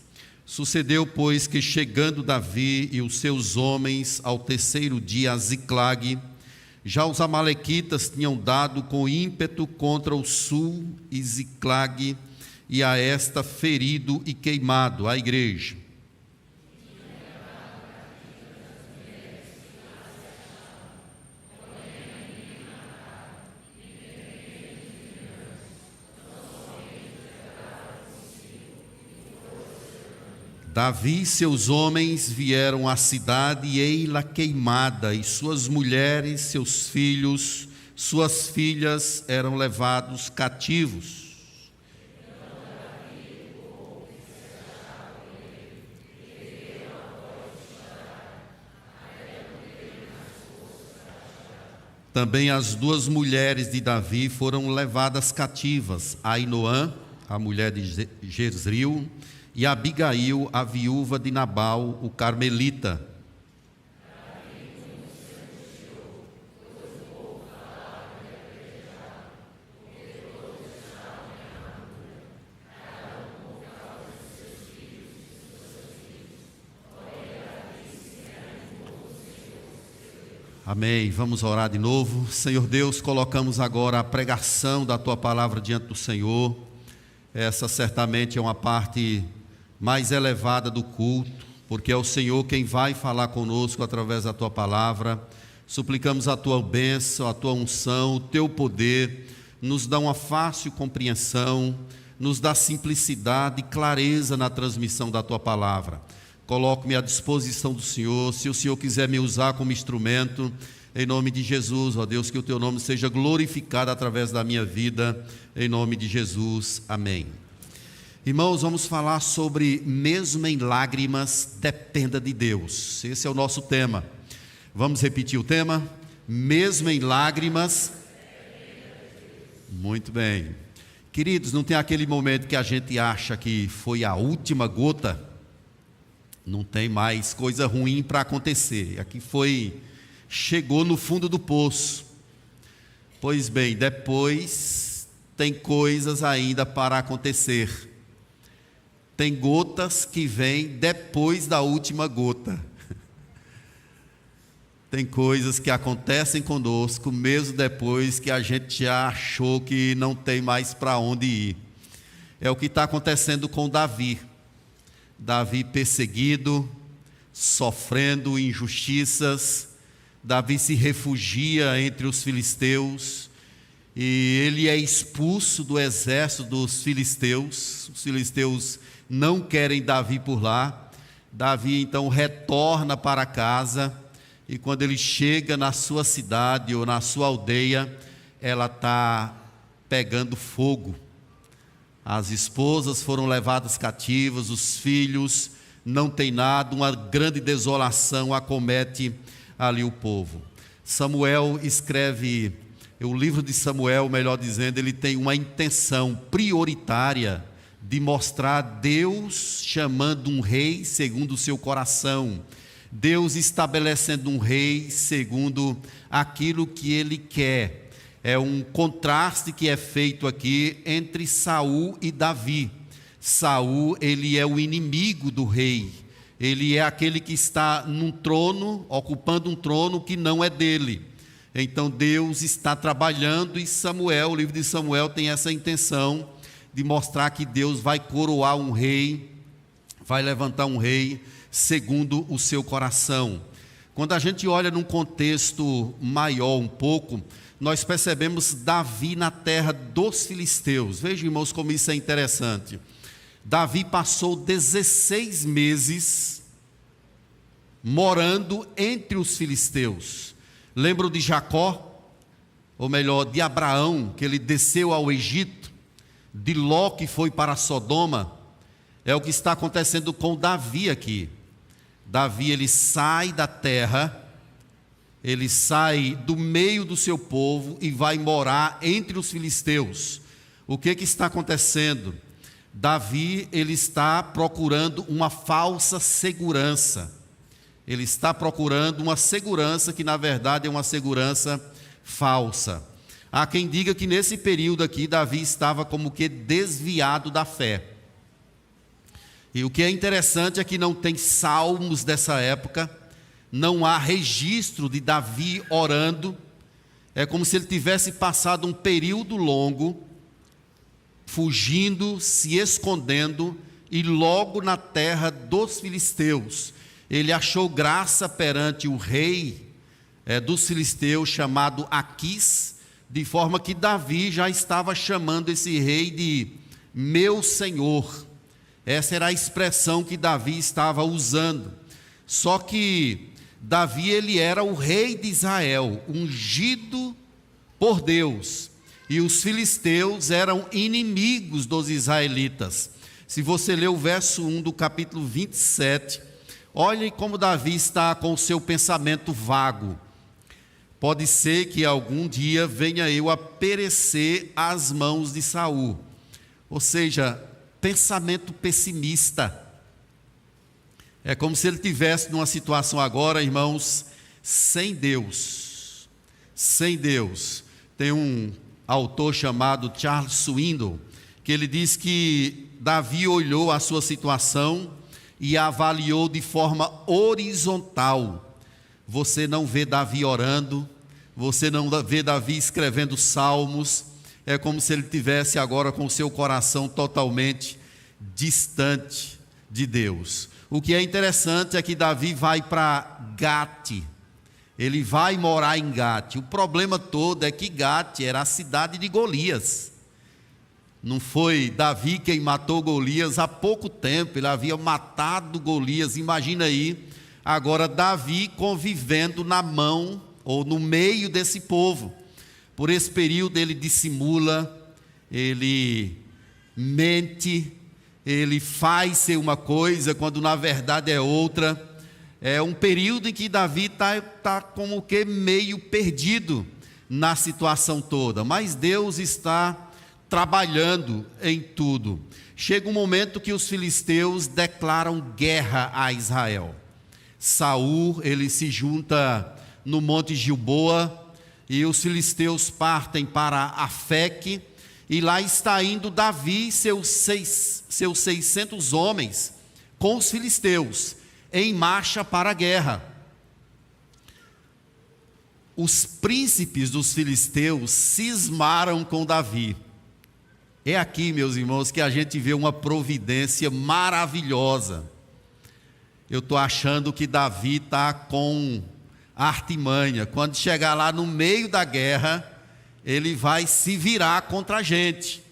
Sucedeu, pois, que chegando Davi e os seus homens ao terceiro dia a Ziclague, já os amalequitas tinham dado com ímpeto contra o sul e Ziclague, e a esta ferido e queimado a igreja. Davi e seus homens vieram à cidade e ei-la queimada, e suas mulheres, seus filhos, suas filhas eram levados cativos. Também as duas mulheres de Davi foram levadas cativas, Ainoã, a mulher de Jezreel, e Abigail, a viúva de Nabal, o carmelita. Amém. Vamos orar de novo. Senhor Deus, colocamos agora a pregação da Tua palavra diante do Senhor. Essa certamente é uma parte mais elevada do culto, porque é o Senhor quem vai falar conosco através da Tua palavra. Suplicamos a Tua bênção, a Tua unção, o Teu poder, nos dá uma fácil compreensão, nos dá simplicidade e clareza na transmissão da Tua palavra. Coloco-me à disposição do Senhor, se o Senhor quiser me usar como instrumento, em nome de Jesus, ó Deus, que o Teu nome seja glorificado através da minha vida, em nome de Jesus, amém. Irmãos, vamos falar sobre mesmo em lágrimas, dependa de Deus. Esse é o nosso tema. Vamos repetir o tema? Mesmo em lágrimas. Muito bem. Queridos, não tem aquele momento que a gente acha que foi a última gota? Não tem mais coisa ruim para acontecer. Aqui chegou no fundo do poço. Pois bem, depois tem coisas ainda para acontecer. Tem gotas que vêm depois da última gota. Tem coisas que acontecem conosco, mesmo depois que a gente já achou que não tem mais para onde ir. É o que está acontecendo com Davi. Davi perseguido, sofrendo injustiças. Davi se refugia entre os filisteus e ele é expulso do exército dos filisteus. Os filisteus não querem Davi por lá. Davi então retorna para casa e quando ele chega na sua cidade ou na sua aldeia, ela está pegando fogo. As esposas foram levadas cativas, os filhos não têm nada, uma grande desolação acomete ali o povo. Samuel escreve, o livro de Samuel, melhor dizendo, ele tem uma intenção prioritária de mostrar Deus chamando um rei segundo o seu coração, Deus estabelecendo um rei segundo aquilo que ele quer. É um contraste que é feito aqui entre Saul e Davi. Saul, ele é o inimigo do rei. Ele é aquele que está num trono, ocupando um trono que não é dele. Então Deus está trabalhando e Samuel, o livro de Samuel tem essa intenção de mostrar que Deus vai coroar um rei, vai levantar um rei segundo o seu coração. Quando a gente olha num contexto maior um pouco, nós percebemos Davi na terra dos filisteus. Vejam, irmãos, como isso é interessante. Davi passou 16 meses morando entre os filisteus. Lembram de Jacó? Ou melhor, de Abraão, que ele desceu ao Egito, de Ló, que foi para Sodoma. É o que está acontecendo com Davi aqui. Davi, ele sai da terra, ele sai do meio do seu povo e vai morar entre os filisteus. O que está acontecendo? Davi, ele está procurando uma falsa segurança. Ele está procurando uma segurança que na verdade é uma segurança falsa. Há quem diga que nesse período aqui Davi estava como que desviado da fé. E o que é interessante é que não tem salmos dessa época, não há registro de Davi orando. É como se ele tivesse passado um período longo fugindo, se escondendo, e logo na terra dos filisteus ele achou graça perante o rei dos filisteus chamado Aquis, de forma que Davi já estava chamando esse rei de meu senhor. Essa era a expressão que Davi estava usando. Só que Davi, ele era o rei de Israel, ungido por Deus, e os filisteus eram inimigos dos israelitas. Se você ler o verso 1 do capítulo 27, olhem como Davi está com o seu pensamento vago. Pode ser que algum dia venha eu a perecer às mãos de Saul. Ou seja, pensamento pessimista. É como se ele estivesse numa situação agora, irmãos, sem Deus. Sem Deus. Tem um autor chamado Charles Swindoll, que ele diz que Davi olhou a sua situação e a avaliou de forma horizontal. Você não vê Davi orando, você não vê Davi escrevendo salmos. É como se ele tivesse agora com o seu coração totalmente distante de Deus. O que é interessante é que Davi vai para Gate. Ele vai morar em Gate. O problema todo é que Gate era a cidade de Golias. Não foi Davi quem matou Golias há pouco tempo, ele havia matado Golias. Imagina aí, agora Davi convivendo na mão ou no meio desse povo. Por esse período ele dissimula, ele mente, ele faz ser uma coisa quando na verdade é outra. É um período em que Davi está como que meio perdido na situação toda, mas Deus está trabalhando em tudo. Chega um momento que os filisteus declaram guerra a Israel. Saul, ele se junta no Monte Gilboa, e os filisteus partem para Afeque, e lá está indo Davi e seus 600 homens com os filisteus, em marcha para a guerra. Os príncipes dos filisteus cismaram com Davi. É aqui, meus irmãos, que a gente vê uma providência maravilhosa. Eu estou achando que Davi está com artimanha. Quando chegar lá no meio da guerra, ele vai se virar contra a gente.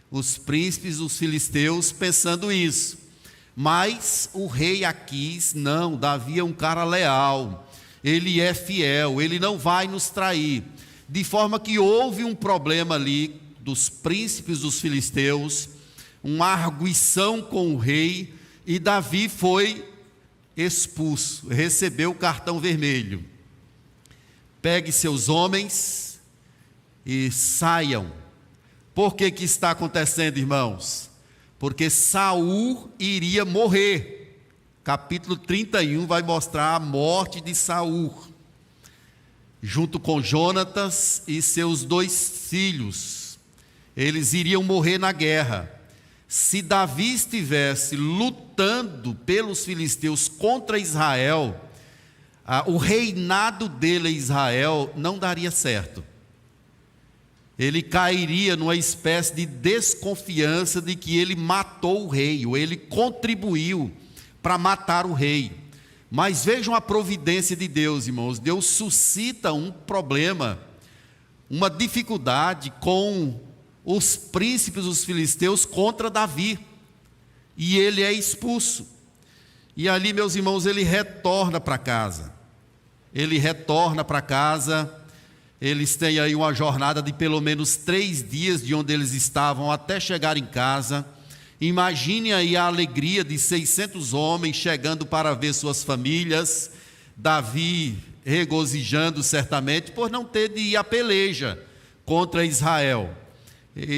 Os príncipes dos filisteus pensando isso. Mas o rei Aquis, não, Davi é um cara leal. Ele é fiel, ele não vai nos trair. De forma que houve um problema ali dos príncipes dos filisteus, uma arguição com o rei, e Davi foi expulso, recebeu o cartão vermelho. Pegue seus homens e saiam. Por que está acontecendo, irmãos? Porque Saul iria morrer. Capítulo 31 vai mostrar a morte de Saul, junto com Jonatas e seus 2 filhos. Eles iriam morrer na guerra. Se Davi estivesse lutando pelos filisteus contra Israel, o reinado dele em Israel não daria certo. Ele cairia numa espécie de desconfiança de que ele matou o rei, ou ele contribuiu para matar o rei. Mas vejam a providência de Deus, irmãos. Deus suscita um problema, uma dificuldade com os príncipes dos filisteus contra Davi, e ele é expulso. E ali, meus irmãos, ele retorna para casa. Eles têm aí uma jornada de pelo menos 3 dias de onde eles estavam até chegar em casa. Imagine aí a alegria de 600 homens chegando para ver suas famílias, Davi regozijando certamente por não ter de ir à peleja contra Israel.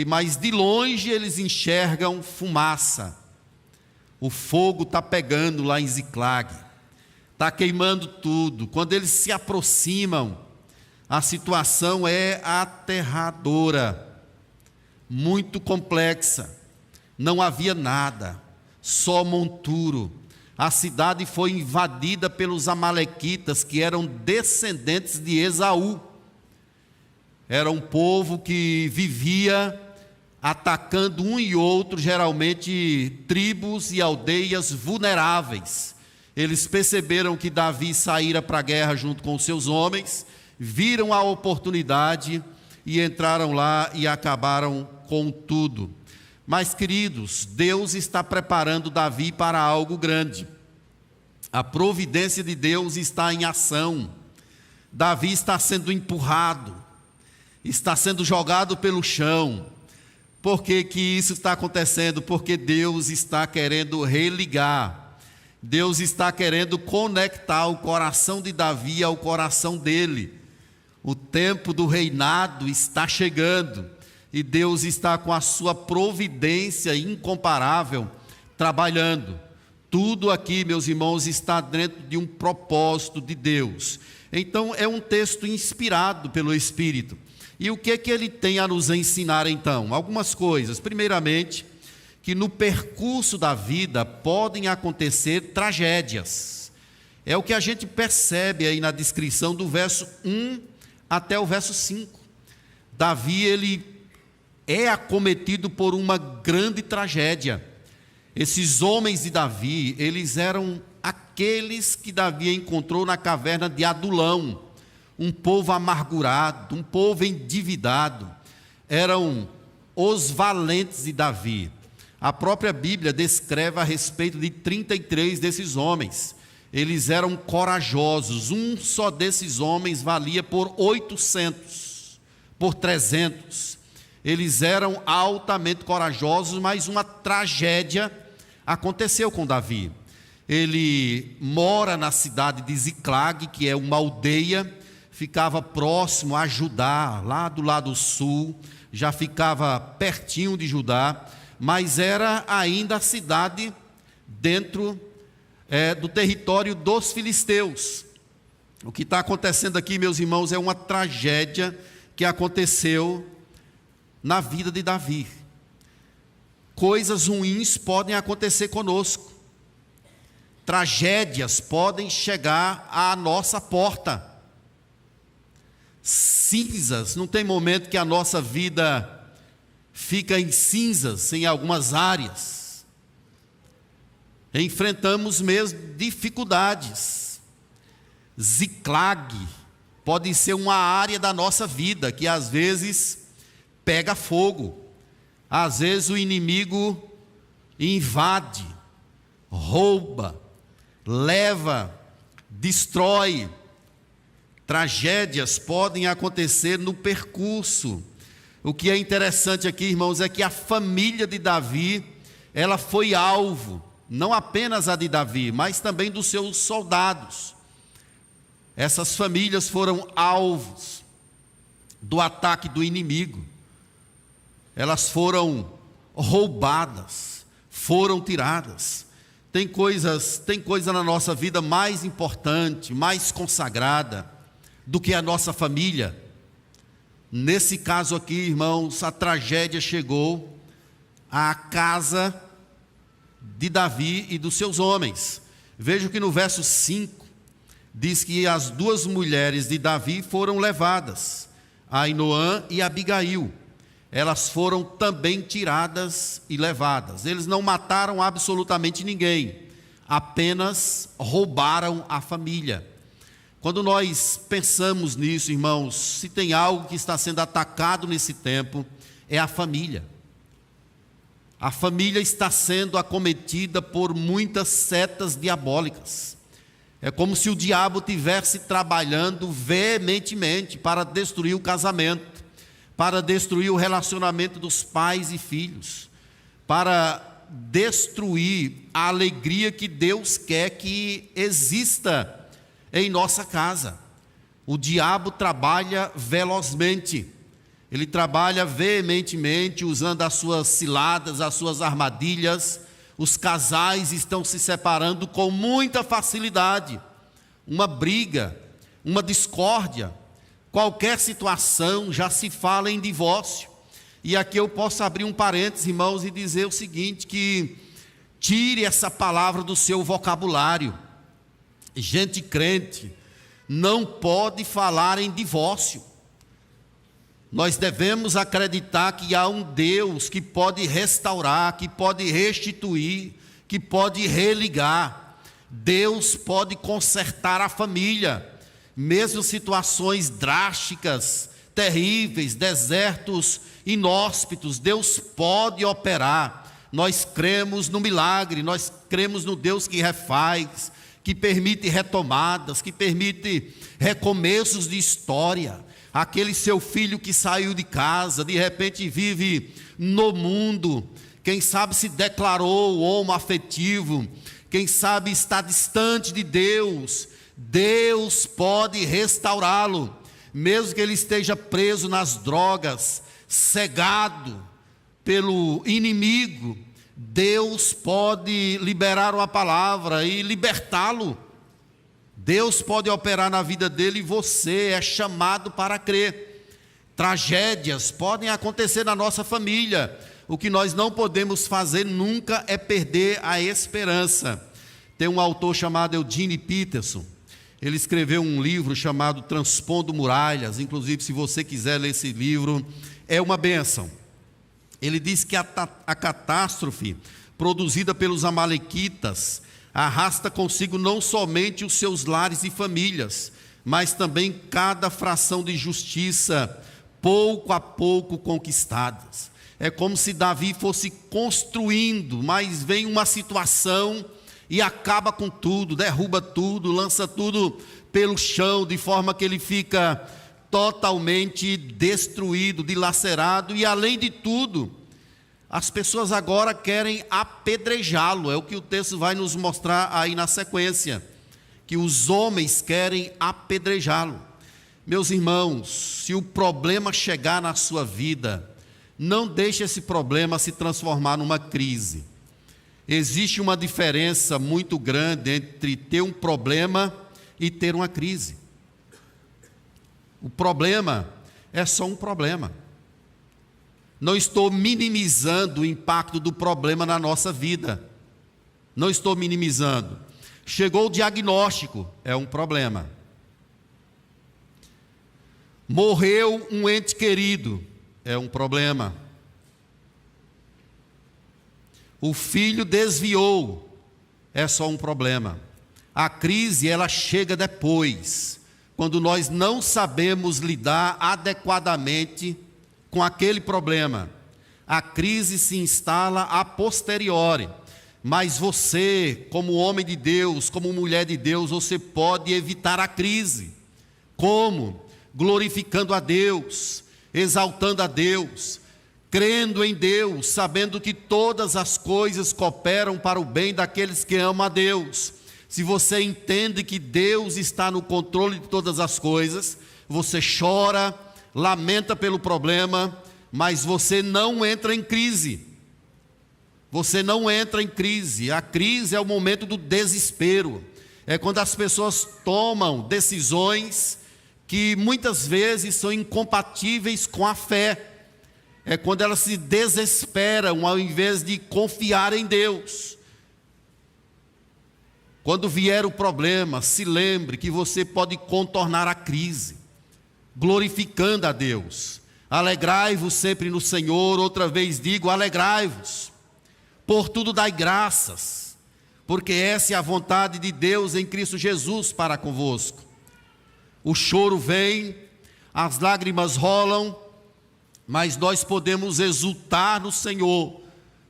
Mas de longe eles enxergam fumaça. O fogo está pegando lá em Ziclag, está queimando tudo. Quando eles se aproximam, a situação é aterradora, muito complexa. Não havia nada, só monturo. A cidade foi invadida pelos amalequitas, que eram descendentes de Esaú. Era um povo que vivia atacando um e outro, geralmente tribos e aldeias vulneráveis. Eles perceberam que Davi saíra para a guerra junto com os seus homens, viram a oportunidade e entraram lá e acabaram com tudo. Mas, queridos, Deus está preparando Davi para algo grande. A providência de Deus está em ação. Davi está sendo empurrado, está sendo jogado pelo chão. Por que que isso está acontecendo? Porque Deus está querendo religar. Deus está querendo conectar o coração de Davi ao coração dele. O tempo do reinado está chegando e Deus está com a sua providência incomparável trabalhando. Tudo aqui, meus irmãos, está dentro de um propósito de Deus. Então é um texto inspirado pelo Espírito. E o que que ele tem a nos ensinar então? Algumas coisas. Primeiramente, que no percurso da vida podem acontecer tragédias. É o que a gente percebe aí na descrição do verso 1 até o verso 5. Davi, ele é acometido por uma grande tragédia. Esses homens de Davi, eles eram aqueles que Davi encontrou na caverna de Adulão, um povo amargurado, um povo endividado. Eram os valentes de Davi. A própria Bíblia descreve a respeito de 33 desses homens. Eles eram corajosos. Um só desses homens valia por 800, por 300. Eles eram altamente corajosos, mas uma tragédia aconteceu com Davi. Ele mora na cidade de Ziclag, que é uma aldeia, ficava próximo a Judá, lá do lado sul, já ficava pertinho de Judá, mas era ainda a cidade dentro do território dos filisteus. O que está acontecendo aqui, meus irmãos, é uma tragédia que aconteceu na vida de Davi. Coisas ruins podem acontecer conosco. Tragédias podem chegar à nossa porta. Cinzas, não tem momento que a nossa vida fica em cinzas em algumas áreas. Enfrentamos mesmo dificuldades. Ziclag pode ser uma área da nossa vida que às vezes pega fogo. Às vezes o inimigo invade, rouba, leva, destrói. Tragédias podem acontecer no percurso. O que é interessante aqui, irmãos, é que a família de Davi, ela foi alvo, não apenas a de Davi, mas também dos seus soldados. Essas famílias foram alvos do ataque do inimigo. Elas foram roubadas, foram tiradas. Tem coisa na nossa vida mais importante, mais consagrada do que a nossa família. Nesse caso aqui, irmãos, a tragédia chegou à casa de Davi e dos seus homens. Veja que no verso 5 diz que as duas mulheres de Davi foram levadas, Ainoã e Abigail. Elas foram também tiradas e levadas. Eles não mataram absolutamente ninguém, apenas roubaram a família. Quando nós pensamos nisso, irmãos, se tem algo que está sendo atacado nesse tempo, é a família. A família está sendo acometida por muitas setas diabólicas. É como se o diabo estivesse trabalhando veementemente para destruir o casamento, para destruir o relacionamento dos pais e filhos, para destruir a alegria que Deus quer que exista em nossa casa. O diabo trabalha velozmente, ele trabalha veementemente, usando as suas ciladas, as suas armadilhas. Os casais estão se separando com muita facilidade. Uma briga, uma discórdia, qualquer situação já se fala em divórcio. E aqui eu posso abrir um parênteses, irmãos, e dizer o seguinte, que tire essa palavra do seu vocabulário. Gente crente não pode falar em divórcio. Nós devemos acreditar que há um Deus que pode restaurar, que pode restituir, que pode religar. Deus pode consertar a família, mesmo situações drásticas, terríveis, desertos inóspitos, Deus pode operar. Nós cremos no milagre, nós cremos no Deus que refaz, que permite retomadas, que permite recomeços de história. Aquele seu filho que saiu de casa, de repente vive no mundo, quem sabe se declarou homoafetivo, quem sabe está distante de Deus. Deus pode restaurá-lo, mesmo que ele esteja preso nas drogas, cegado pelo inimigo. Deus pode liberar uma palavra e libertá-lo. Deus pode operar na vida dele e você é chamado para crer. Tragédias podem acontecer na nossa família. O que nós não podemos fazer nunca é perder a esperança. Tem um autor chamado Eugene Peterson. Ele escreveu um livro chamado Transpondo Muralhas. Inclusive, se você quiser ler esse livro, é uma bênção. Ele diz que a catástrofe produzida pelos amalequitas, arrasta consigo não somente os seus lares e famílias, mas também cada fração de justiça, pouco a pouco conquistadas. É como se Davi fosse construindo, mas vem uma situação e acaba com tudo, derruba tudo, lança tudo pelo chão, de forma que ele fica totalmente destruído, dilacerado, e além de tudo, as pessoas agora querem apedrejá-lo. É o que o texto vai nos mostrar aí na sequência, que os homens querem apedrejá-lo. Meus irmãos, se o problema chegar na sua vida, não deixe esse problema se transformar numa crise. Existe uma diferença muito grande entre ter um problema e ter uma crise. O problema é só um problema. Não estou minimizando o impacto do problema na nossa vida. Não estou minimizando. Chegou o diagnóstico, é um problema. Morreu um ente querido, é um problema. O filho desviou, é só um problema. A crise, ela chega depois, quando nós não sabemos lidar adequadamente com aquele problema. A crise se instala a posteriori, mas você, como homem de Deus, como mulher de Deus, você pode evitar a crise. Como? Glorificando a Deus, exaltando a Deus, crendo em Deus, sabendo que todas as coisas cooperam para o bem daqueles que amam a Deus. Se você entende que Deus está no controle de todas as coisas, você chora, lamenta pelo problema, mas você não entra em crise. Você não entra em crise. A crise é o momento do desespero. É quando as pessoas tomam decisões que muitas vezes são incompatíveis com a fé. É quando elas se desesperam ao invés de confiar em Deus. Quando vier o problema, se lembre que você pode contornar a crise, glorificando a Deus. Alegrai-vos sempre no Senhor, outra vez digo, alegrai-vos. Por tudo dai graças, porque essa é a vontade de Deus em Cristo Jesus para convosco. O choro vem, as lágrimas rolam, mas nós podemos exultar no Senhor,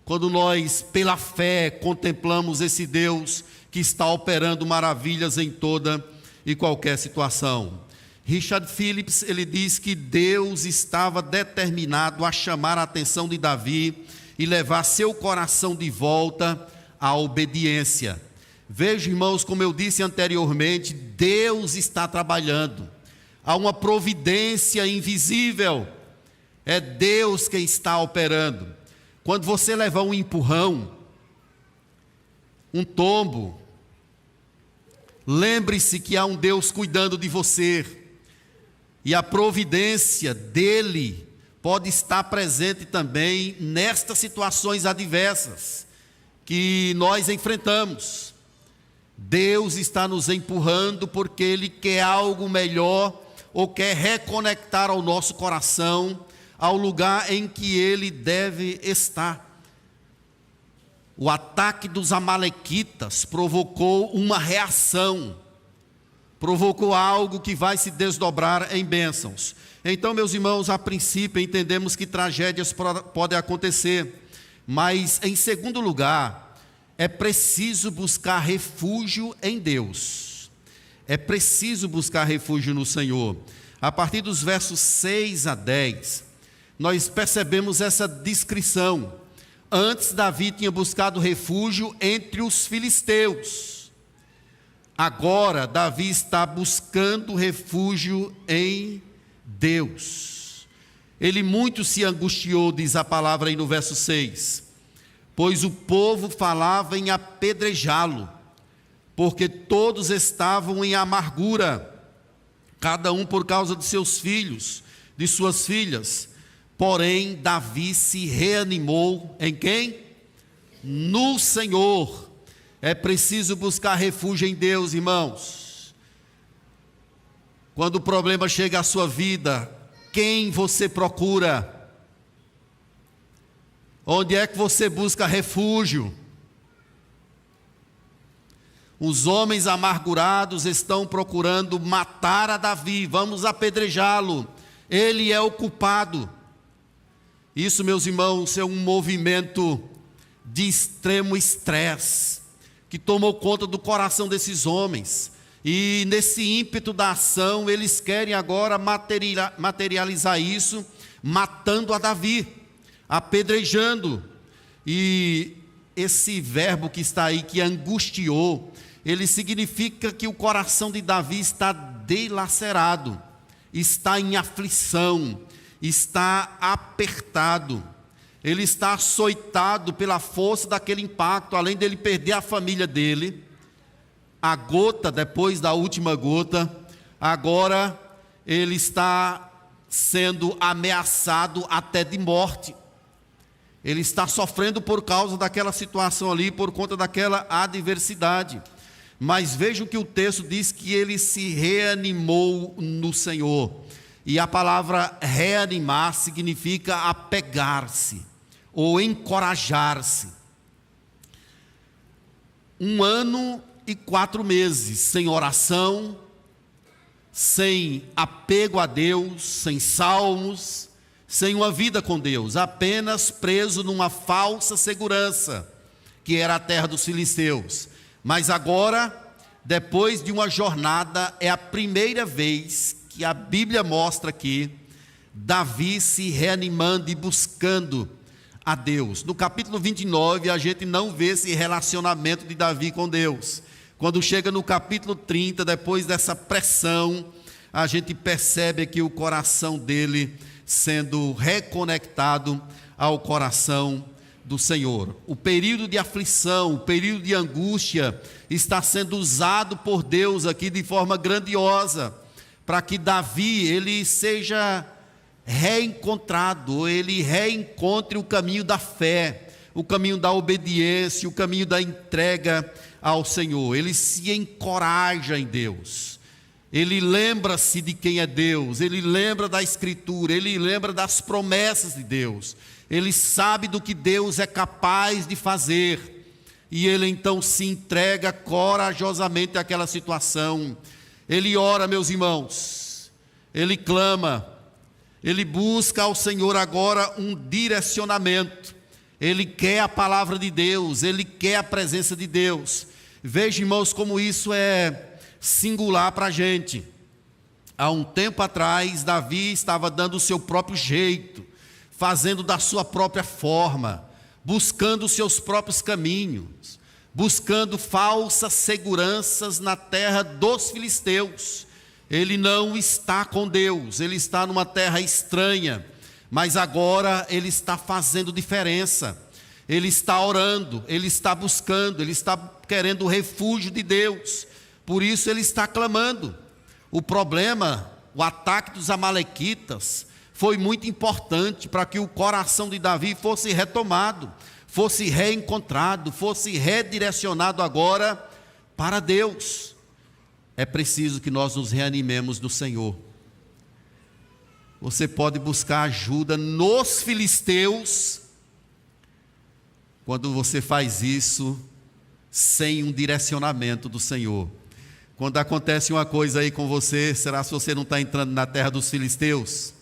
quando nós, pela fé, contemplamos esse Deus que está operando maravilhas em toda e qualquer situação. Richard Phillips, ele diz que Deus estava determinado a chamar a atenção de Davi e levar seu coração de volta à obediência. Veja, irmãos, como eu disse anteriormente, Deus está trabalhando. Há uma providência invisível. É Deus quem está operando. Quando você levar um empurrão, um tombo, lembre-se que há um Deus cuidando de você. E a providência dele pode estar presente também nestas situações adversas que nós enfrentamos. Deus está nos empurrando porque Ele quer algo melhor ou quer reconectar ao nosso coração ao lugar em que Ele deve estar. O ataque dos amalequitas provocou uma reação, provocou algo que vai se desdobrar em bênçãos. Então, meus irmãos, a princípio entendemos que tragédias podem acontecer, mas em segundo lugar, é preciso buscar refúgio em Deus. É preciso buscar refúgio no Senhor. A partir dos versos 6 a 10, nós percebemos essa descrição. Antes, Davi tinha buscado refúgio entre os filisteus. Agora, Davi está buscando refúgio em Deus. Ele muito se angustiou, diz a palavra aí no verso 6, pois o povo falava em apedrejá-lo, porque todos estavam em amargura, cada um por causa de seus filhos, de suas filhas. Porém, Davi se reanimou em quem? No Senhor. É preciso buscar refúgio em Deus, irmãos. Quando o problema chega à sua vida, quem você procura? Onde é que você busca refúgio? Os homens amargurados estão procurando matar a Davi. Vamos apedrejá-lo. Ele é o culpado. Isso, meus irmãos, é um movimento de extremo estresse que tomou conta do coração desses homens. E nesse ímpeto da ação, eles querem agora materializar isso, matando a Davi, apedrejando. E esse verbo que está aí, que angustiou, ele significa que o coração de Davi está dilacerado, está em aflição, está apertado. Ele está açoitado pela força daquele impacto, além dele perder a família dele, a gota depois da última gota, agora ele está sendo ameaçado até de morte. Ele está sofrendo por causa daquela situação ali, por conta daquela adversidade. Mas veja o que o texto diz, que ele se reanimou no Senhor. E a palavra reanimar significa apegar-se ou encorajar-se. 1 ano e 4 meses sem oração, sem apego a Deus, sem salmos, sem uma vida com Deus, apenas preso numa falsa segurança, que era a terra dos filisteus. Mas agora, depois de uma jornada, é a primeira vez que a Bíblia mostra aqui Davi se reanimando e buscando a Deus. No capítulo 29, a gente não vê esse relacionamento de Davi com Deus. Quando chega no capítulo 30, depois dessa pressão, a gente percebe aqui o coração dele sendo reconectado ao coração do Senhor. O período de aflição, o período de angústia está sendo usado por Deus aqui de forma grandiosa, para que Davi ele seja reencontrado, ele reencontre o caminho da fé, o caminho da obediência, o caminho da entrega ao Senhor. Ele se encoraja em Deus, ele lembra-se de quem é Deus, ele lembra da Escritura, ele lembra das promessas de Deus, ele sabe do que Deus é capaz de fazer, e ele então se entrega corajosamente àquela situação. Ele ora, meus irmãos, ele clama, ele busca ao Senhor agora um direcionamento, ele quer a palavra de Deus, ele quer a presença de Deus. Veja, irmãos, como isso é singular para a gente. Há um tempo atrás, Davi estava dando o seu próprio jeito, fazendo da sua própria forma, buscando os seus próprios caminhos, buscando falsas seguranças na terra dos filisteus. Ele não está com Deus, ele está numa terra estranha, mas agora ele está fazendo diferença. Ele está orando, ele está buscando, ele está querendo o refúgio de Deus. Por isso ele está clamando. O problema, o ataque dos amalequitas, foi muito importante para que o coração de Davi fosse retomado, fosse reencontrado, fosse redirecionado agora para Deus. É preciso que nós nos reanimemos no Senhor. Você pode buscar ajuda nos filisteus, quando você faz isso sem um direcionamento do Senhor. Quando acontece uma coisa aí com você, será que você não está entrando na terra dos filisteus?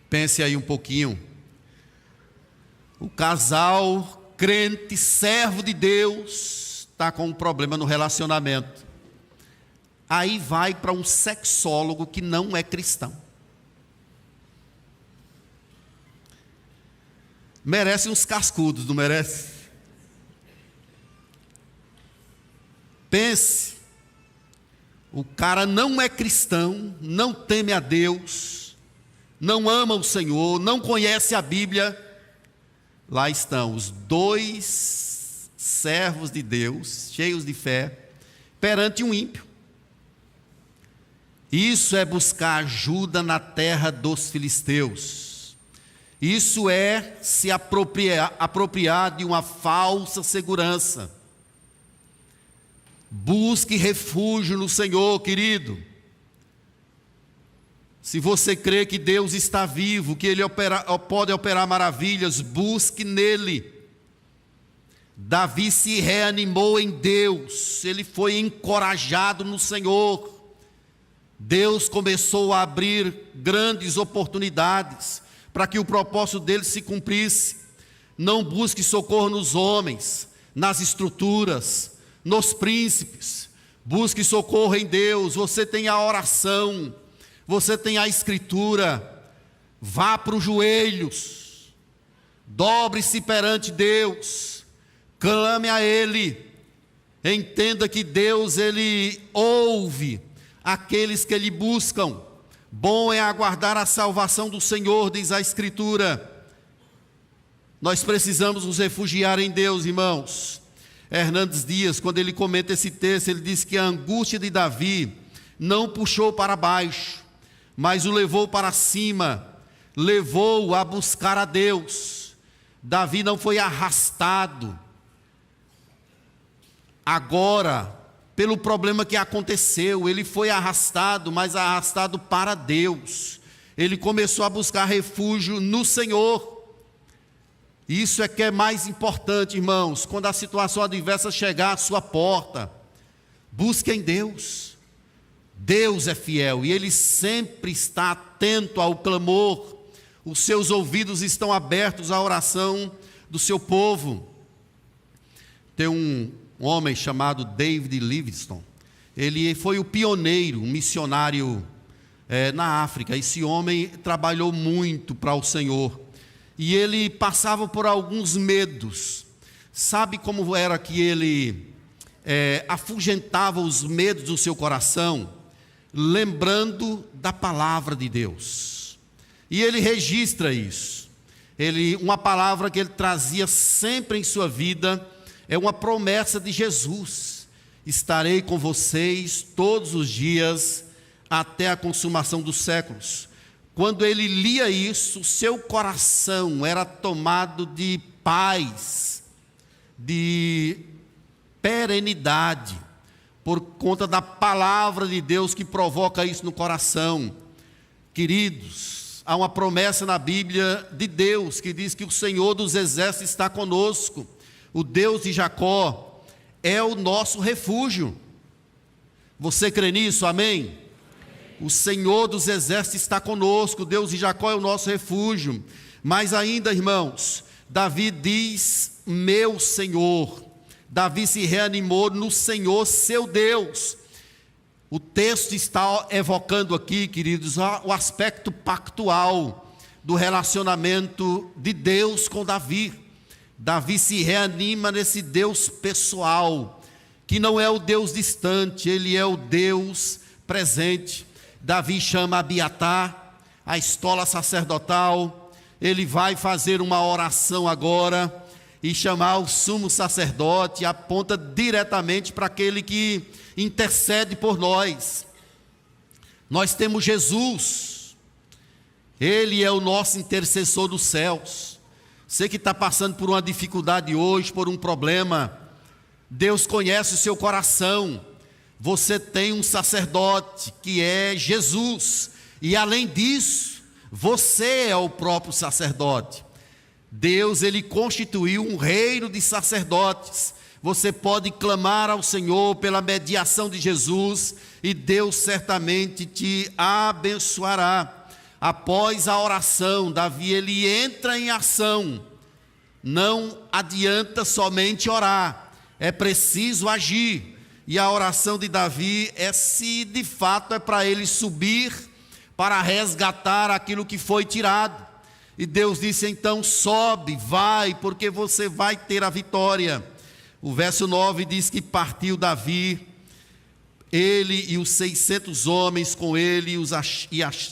Pense aí um pouquinho. O casal crente, servo de Deus, está com um problema no relacionamento. Aí vai para um sexólogo que não é cristão. Merece uns cascudos, não merece? Pense, o cara não é cristão, não teme a Deus, não ama o Senhor, não conhece a Bíblia. Lá estão os dois servos de Deus, cheios de fé, perante um ímpio. Isso é buscar ajuda na terra dos filisteus. Isso é se apropriar de uma falsa segurança. Busque refúgio no Senhor, querido. Se você crê que Deus está vivo, que Ele pode operar maravilhas, busque nele. Davi se reanimou em Deus, ele foi encorajado no Senhor. Deus começou a abrir grandes oportunidades para que o propósito dele se cumprisse. Não busque socorro nos homens, nas estruturas, nos príncipes. Busque socorro em Deus. Você tem a oração, você tem a escritura. Vá para os joelhos, dobre-se perante Deus, clame a Ele. Entenda que Deus, Ele ouve aqueles que Ele buscam. Bom é aguardar a salvação do Senhor, diz a Escritura. Nós precisamos nos refugiar em Deus, irmãos. Hernandes Dias, quando ele comenta esse texto, ele diz que a angústia de Davi não puxou para baixo, mas o levou para cima, levou-o a buscar a Deus. Davi não foi arrastado agora pelo problema que aconteceu, ele foi arrastado, mas arrastado para Deus. Ele começou a buscar refúgio no Senhor. Isso é que é mais importante, irmãos. Quando a situação adversa chegar à sua porta, busque em Deus. Deus é fiel e Ele sempre está atento ao clamor. Os seus ouvidos estão abertos à oração do seu povo. Tem um homem chamado David Livingstone. Ele foi o pioneiro, um missionário na África. Esse homem trabalhou muito para o Senhor. E ele passava por alguns medos. Sabe como era que ele afugentava os medos do seu coração? Lembrando da palavra de Deus. E ele registra isso. Uma palavra que ele trazia sempre em sua vida é uma promessa de Jesus. Estarei com vocês todos os dias até a consumação dos séculos. Quando ele lia isso, seu coração era tomado de paz, de perenidade, por conta da palavra de Deus que provoca isso no coração. Queridos, há uma promessa na Bíblia de Deus que diz que o Senhor dos exércitos está conosco. O Deus de Jacó é o nosso refúgio. Você crê nisso? Amém? O Senhor dos exércitos está conosco, Deus de Jacó é o nosso refúgio. Mas ainda, irmãos, Davi diz, meu Senhor. Davi se reanimou no Senhor, seu Deus. O texto está evocando aqui, queridos, o aspecto pactual do relacionamento de Deus com Davi. Davi se reanima nesse Deus pessoal, que não é o Deus distante, ele é o Deus presente. Davi chama Abiatar, a estola sacerdotal. Ele vai fazer uma oração agora e chamar o sumo sacerdote, aponta diretamente para aquele que intercede por nós. Nós temos Jesus, Ele é o nosso intercessor dos céus. Você que está passando por uma dificuldade hoje, por um problema, Deus conhece o seu coração. Você tem um sacerdote que é Jesus, e além disso, você é o próprio sacerdote. Deus, Ele constituiu um reino de sacerdotes. Você pode clamar ao Senhor pela mediação de Jesus, e Deus certamente te abençoará. Após a oração, Davi, ele entra em ação. Não adianta somente orar, é preciso agir. E a oração de Davi se de fato é para ele subir, para resgatar aquilo que foi tirado. E Deus disse então, sobe, vai, porque você vai ter a vitória. O verso 9 diz que partiu Davi, ele e os 600 homens com ele,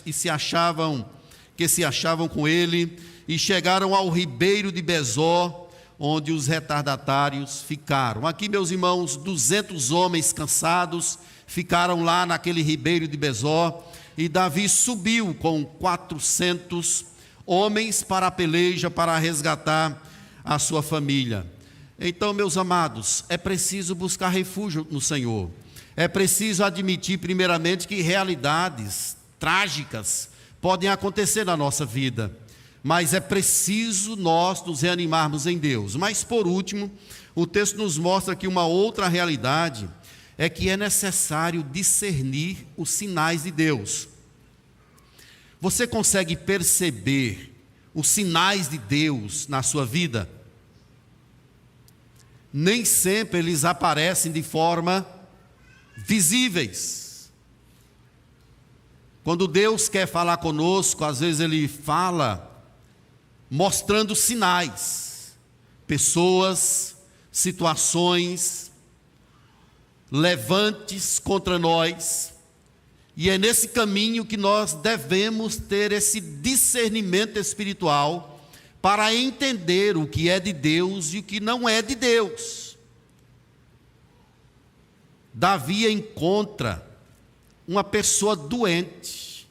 se achavam com ele, e chegaram ao ribeiro de Besor, onde os retardatários ficaram. Aqui, meus irmãos, 200 homens cansados ficaram lá naquele ribeiro de Besor, e Davi subiu com 400 homens para a peleja, para resgatar a sua família. Então, meus amados, é preciso buscar refúgio no Senhor. É preciso admitir primeiramente que realidades trágicas podem acontecer na nossa vida, mas é preciso nós nos reanimarmos em Deus. Mas, por último, o texto nos mostra que uma outra realidade é que é necessário discernir os sinais de Deus. Você consegue perceber os sinais de Deus na sua vida? Nem sempre eles aparecem de forma visíveis. Quando Deus quer falar conosco, às vezes Ele fala mostrando sinais, pessoas, situações, levantes contra nós, e é nesse caminho que nós devemos ter esse discernimento espiritual para entender o que é de Deus e o que não é de Deus. Davi encontra uma pessoa doente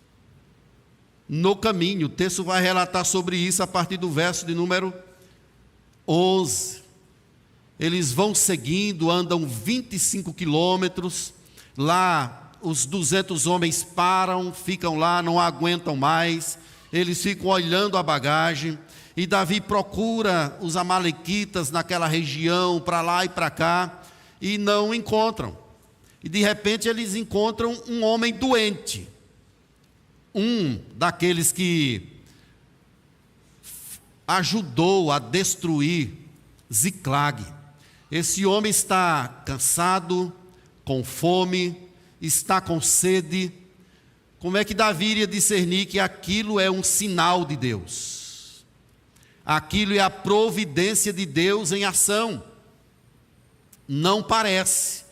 no caminho. O texto vai relatar sobre isso a partir do verso de número 11. Eles vão seguindo, andam 25 quilômetros, lá os 200 homens param, ficam lá, não aguentam mais, eles ficam olhando a bagagem, e Davi procura os amalequitas naquela região, para lá e para cá, e não encontram. E de repente eles encontram um homem doente, um daqueles que ajudou a destruir Ziclag. Esse homem está cansado, com fome, está com sede. Como é que Davi iria discernir que aquilo é um sinal de Deus? Aquilo é a providência de Deus em ação. Não parece,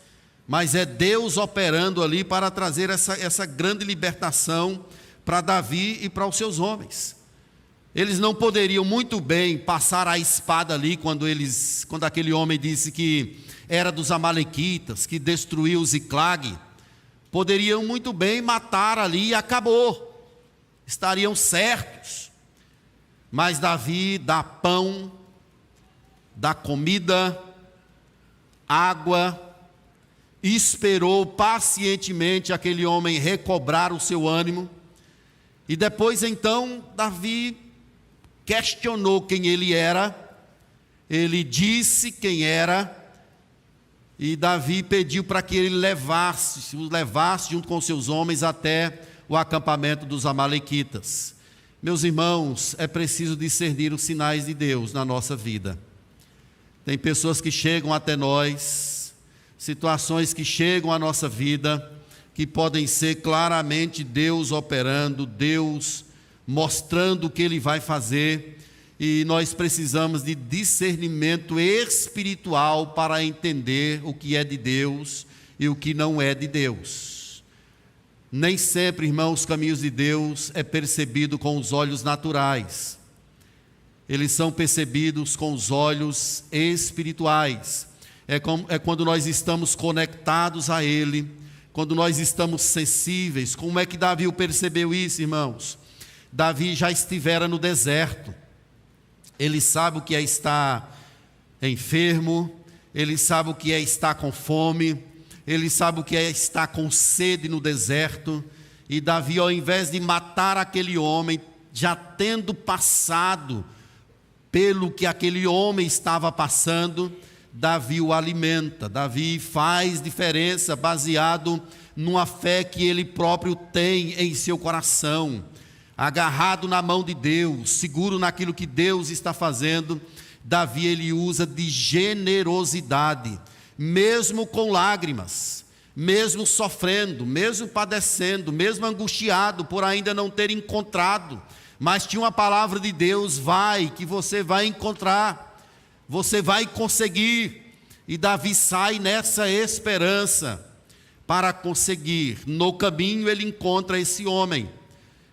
mas é Deus operando ali para trazer essa grande libertação para Davi e para os seus homens. Eles não poderiam muito bem passar a espada ali quando aquele homem disse que era dos amalequitas, que destruiu Ziclag. Poderiam muito bem matar ali e acabou. Estariam certos. Mas Davi dá pão, dá comida, água, e esperou pacientemente aquele homem recobrar o seu ânimo. E depois então Davi questionou quem ele era, ele disse quem era, e Davi pediu para que ele o levasse junto com seus homens até o acampamento dos amalequitas. Meus irmãos, é preciso discernir os sinais de Deus na nossa vida. Tem pessoas que chegam até nós, situações que chegam à nossa vida, que podem ser claramente Deus operando, Deus mostrando o que Ele vai fazer, e nós precisamos de discernimento espiritual para entender o que é de Deus e o que não é de Deus. Nem sempre, irmãos, os caminhos de Deus é percebido com os olhos naturais. Eles são percebidos com os olhos espirituais. É quando nós estamos conectados a Ele, quando nós estamos sensíveis. Como é que Davi percebeu isso, irmãos? Davi já estivera no deserto. Ele sabe o que é estar enfermo, ele sabe o que é estar com fome, ele sabe o que é estar com sede no deserto. E Davi, ao invés de matar aquele homem, já tendo passado pelo que aquele homem estava passando, Davi o alimenta. Davi faz diferença baseado numa fé que ele próprio tem em seu coração. Agarrado na mão de Deus, seguro naquilo que Deus está fazendo, Davi ele usa de generosidade, mesmo com lágrimas, mesmo sofrendo, mesmo padecendo, mesmo angustiado por ainda não ter encontrado, mas tinha uma palavra de Deus: vai, que você vai encontrar, você vai conseguir. E Davi sai nessa esperança para conseguir. No caminho ele encontra esse homem.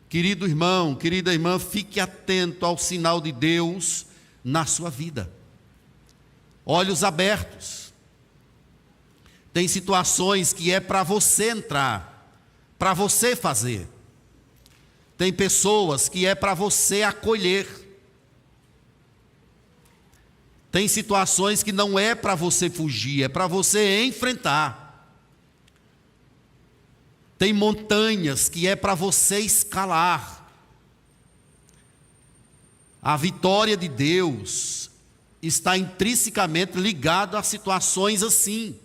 Querido irmão, querida irmã, fique atento ao sinal de Deus na sua vida. Olhos abertos. Tem situações que é para você entrar, para você fazer. Tem pessoas que é para você acolher. Tem situações que não é para você fugir, é para você enfrentar. Tem montanhas que é para você escalar. A vitória de Deus está intrinsecamente ligada a situações assim.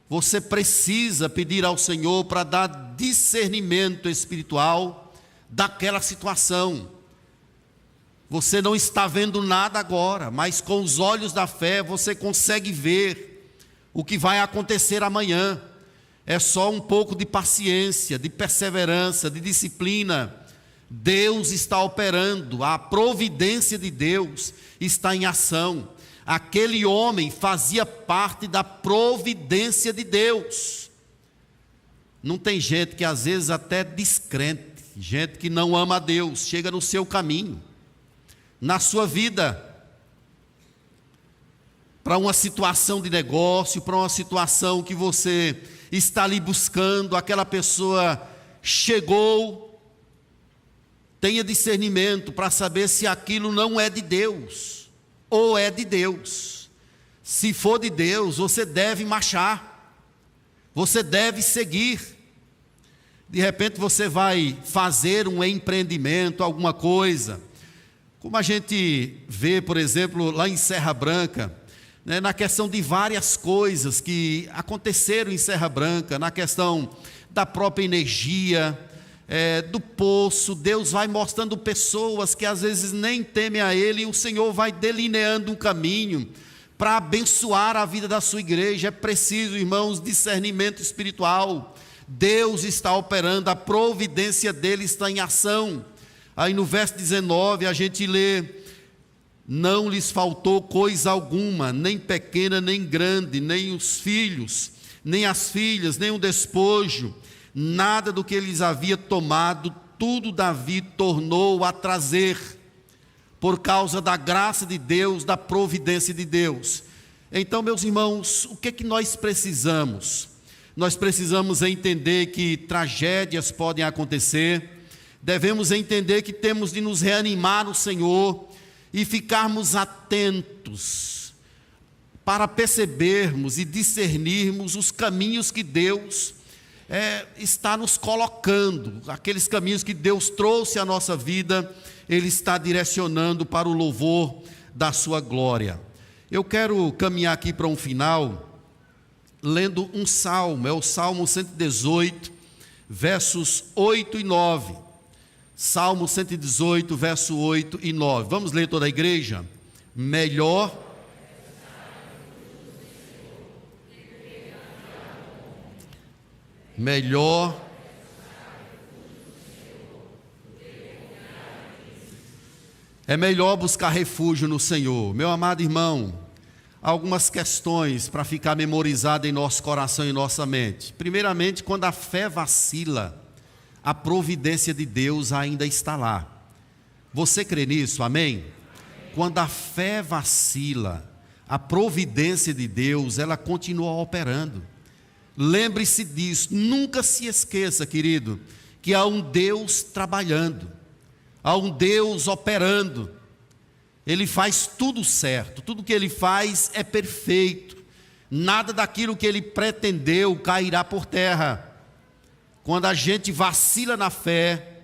Você precisa pedir ao Senhor para dar discernimento espiritual daquela situação. Você não está vendo nada agora, mas com os olhos da fé você consegue ver o que vai acontecer amanhã. É só um pouco de paciência, de perseverança, de disciplina. Deus está operando, a providência de Deus está em ação. Aquele homem fazia parte da providência de Deus. Não tem gente que às vezes até descrente, gente que não ama a Deus, chega no seu caminho, na sua vida, para uma situação de negócio, para uma situação que você está ali buscando, aquela pessoa chegou, tenha discernimento para saber se aquilo não é de Deus, ou é de Deus. Se for de Deus, você deve marchar, você deve seguir. De repente você vai fazer um empreendimento, alguma coisa, como a gente vê, por exemplo, lá em Serra Branca, né, na questão de várias coisas que aconteceram em Serra Branca, na questão da própria energia, do poço. Deus vai mostrando pessoas que às vezes nem temem a Ele, e o Senhor vai delineando um caminho para abençoar a vida da sua igreja. É preciso, irmãos, discernimento espiritual. Deus está operando, a providência dEle está em ação. Aí no verso 19 a gente lê: não lhes faltou coisa alguma, nem pequena nem grande, nem os filhos, nem as filhas, nem o despojo, nada do que eles havia tomado, tudo Davi tornou a trazer, por causa da graça de Deus, da providência de Deus. Então, meus irmãos, o que nós precisamos? Nós precisamos entender que tragédias podem acontecer. Devemos entender que temos de nos reanimar no Senhor e ficarmos atentos para percebermos e discernirmos os caminhos que Deus está nos colocando, aqueles caminhos que Deus trouxe à nossa vida, Ele está direcionando para o louvor da sua glória. Eu quero caminhar aqui para um final, lendo um salmo, é o Salmo 118, versos 8 e 9. Salmo 118, verso 8 e 9. Vamos ler toda a igreja? Melhor é melhor buscar refúgio no Senhor. Meu amado irmão, algumas questões para ficar memorizada em nosso coração e nossa mente. Primeiramente, quando a fé vacila, a providência de Deus ainda está lá. Você crê nisso? Amém? Quando a fé vacila, a providência de Deus, ela continua operando. Lembre-se disso, nunca se esqueça, querido, que há um Deus trabalhando, há um Deus operando. Ele faz tudo certo, tudo que Ele faz é perfeito. Nada daquilo que Ele pretendeu cairá por terra. Quando a gente vacila na fé,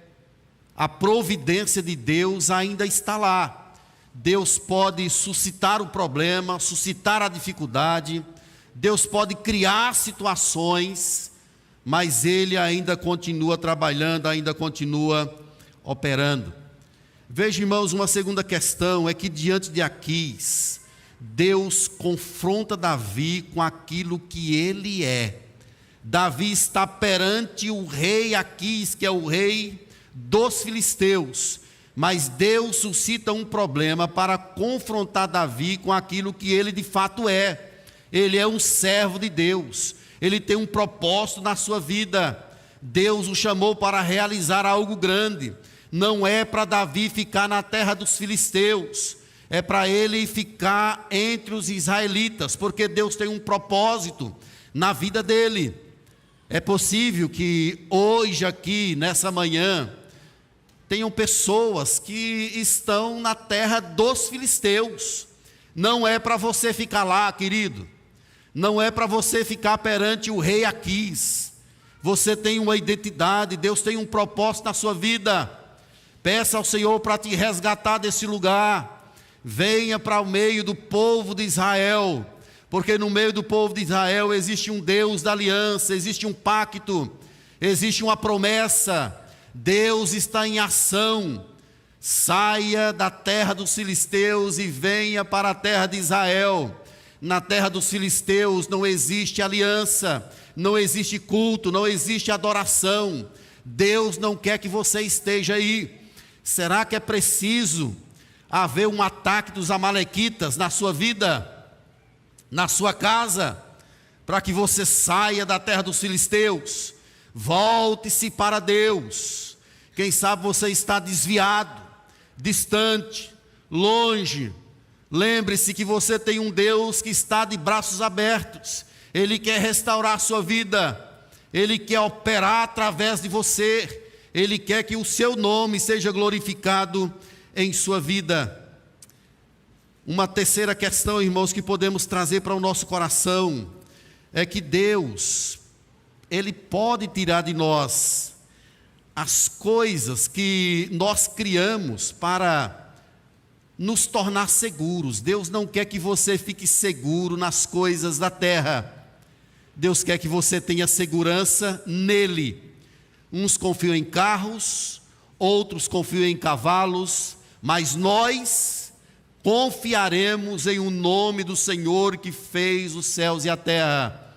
a providência de Deus ainda está lá. Deus pode suscitar o problema, suscitar a dificuldade, Deus pode criar situações, mas Ele ainda continua trabalhando, ainda continua operando. Veja, irmãos, uma segunda questão é que diante de Aquis, Deus confronta Davi com aquilo que ele é. Davi está perante o rei Aquis, que é o rei dos filisteus, mas Deus suscita um problema para confrontar Davi com aquilo que ele de fato é. Ele é um servo de Deus, ele tem um propósito na sua vida. Deus o chamou para realizar algo grande. Não é para Davi ficar na terra dos filisteus, é para ele ficar entre os israelitas, porque Deus tem um propósito na vida dele. É possível que hoje aqui, nessa manhã, tenham pessoas que estão na terra dos filisteus. Não é para você ficar lá, querido. Não é para você ficar perante o rei Aquis. você tem uma identidade, Deus tem um propósito na sua vida. Peça ao Senhor para te resgatar desse lugar. Venha para o meio do povo de Israel, porque no meio do povo de Israel existe um Deus da aliança, existe um pacto, existe uma promessa. Deus está em ação. Saia da terra dos filisteus e venha para a terra de Israel. Na terra dos filisteus não existe aliança, não existe culto, não existe adoração. Deus não quer que você esteja aí. Será que é preciso haver um ataque dos amalequitas na sua vida, na sua casa, para que você saia da terra dos filisteus? Volte-se para Deus. Quem sabe você está desviado, distante, longe. Lembre-se que você tem um Deus que está de braços abertos. Ele quer restaurar a sua vida. Ele quer operar através de você. Ele quer que o seu nome seja glorificado em sua vida. Uma terceira questão, irmãos, que podemos trazer para o nosso coração é que Deus, Ele pode tirar de nós as coisas que nós criamos para nos tornar seguros. Deus não quer que você fique seguro nas coisas da terra. Deus quer que você tenha segurança nele. Uns confiam em carros, outros confiam em cavalos, mas nós confiaremos em o nome do Senhor que fez os céus e a terra.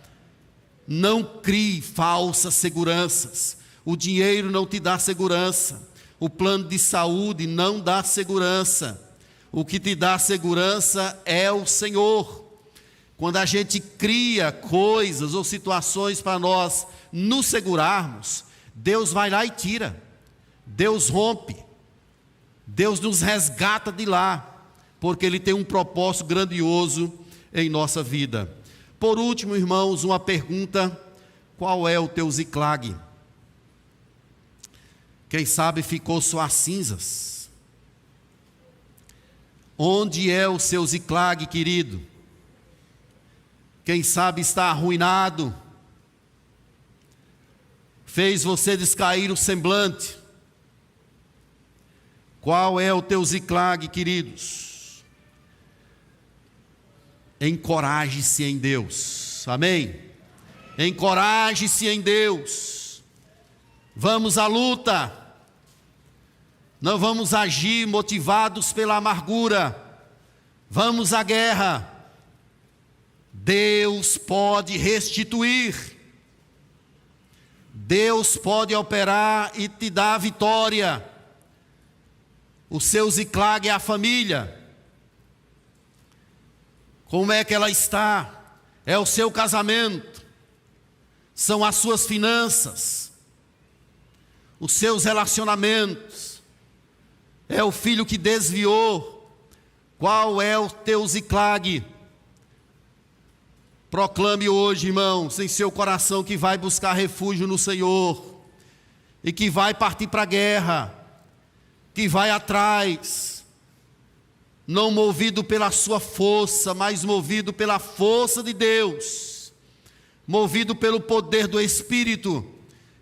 Não crie falsas seguranças. O dinheiro não te dá segurança. O plano de saúde não dá segurança. O que te dá segurança é o Senhor. Quando a gente cria coisas ou situações para nós nos segurarmos, Deus vai lá e tira. Deus rompe. Deus nos resgata de lá, porque Ele tem um propósito grandioso em nossa vida. Por último, irmãos, uma pergunta: qual é o teu Ziclag? Quem sabe ficou só as cinzas. Onde é o seu Ziclag, querido? Quem sabe está arruinado, fez você descair o semblante. Qual é o teu Ziclag, queridos? Encoraje-se em Deus, amém? Encoraje-se em Deus. Vamos à luta. Não vamos agir motivados pela amargura. Vamos à guerra. Deus pode restituir. Deus pode operar e te dar a vitória. O seu Ziclag é a família. Como é que ela está? É o seu casamento. São as suas finanças. Os seus relacionamentos. É o filho que desviou. Qual é o teu Ziclag? Proclame hoje, irmãos, em seu coração que vai buscar refúgio no Senhor e que vai partir para a guerra, que vai atrás, não movido pela sua força, mas movido pela força de Deus, movido pelo poder do Espírito,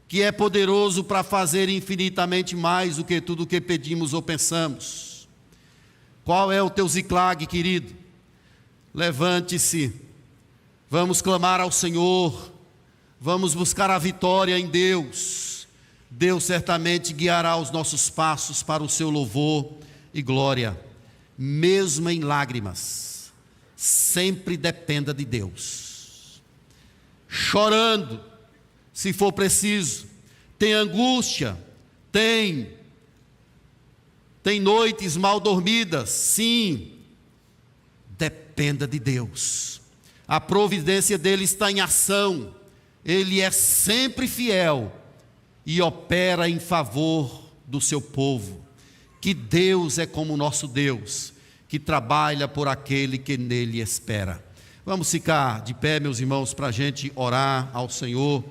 que é poderoso para fazer infinitamente mais do que tudo o que pedimos ou pensamos. Qual é o teu Ziclag, querido? Levante-se. Vamos clamar ao Senhor, vamos buscar a vitória em Deus. Deus certamente guiará os nossos passos para o seu louvor e glória. Mesmo em lágrimas, sempre dependa de Deus. Chorando, se for preciso, tem angústia, tem noites mal dormidas, sim, dependa de Deus. A providência dele está em ação. Ele é sempre fiel e opera em favor do seu povo. Que Deus é como o nosso Deus, que trabalha por aquele que nele espera. Vamos ficar de pé, meus irmãos, para a gente orar ao Senhor.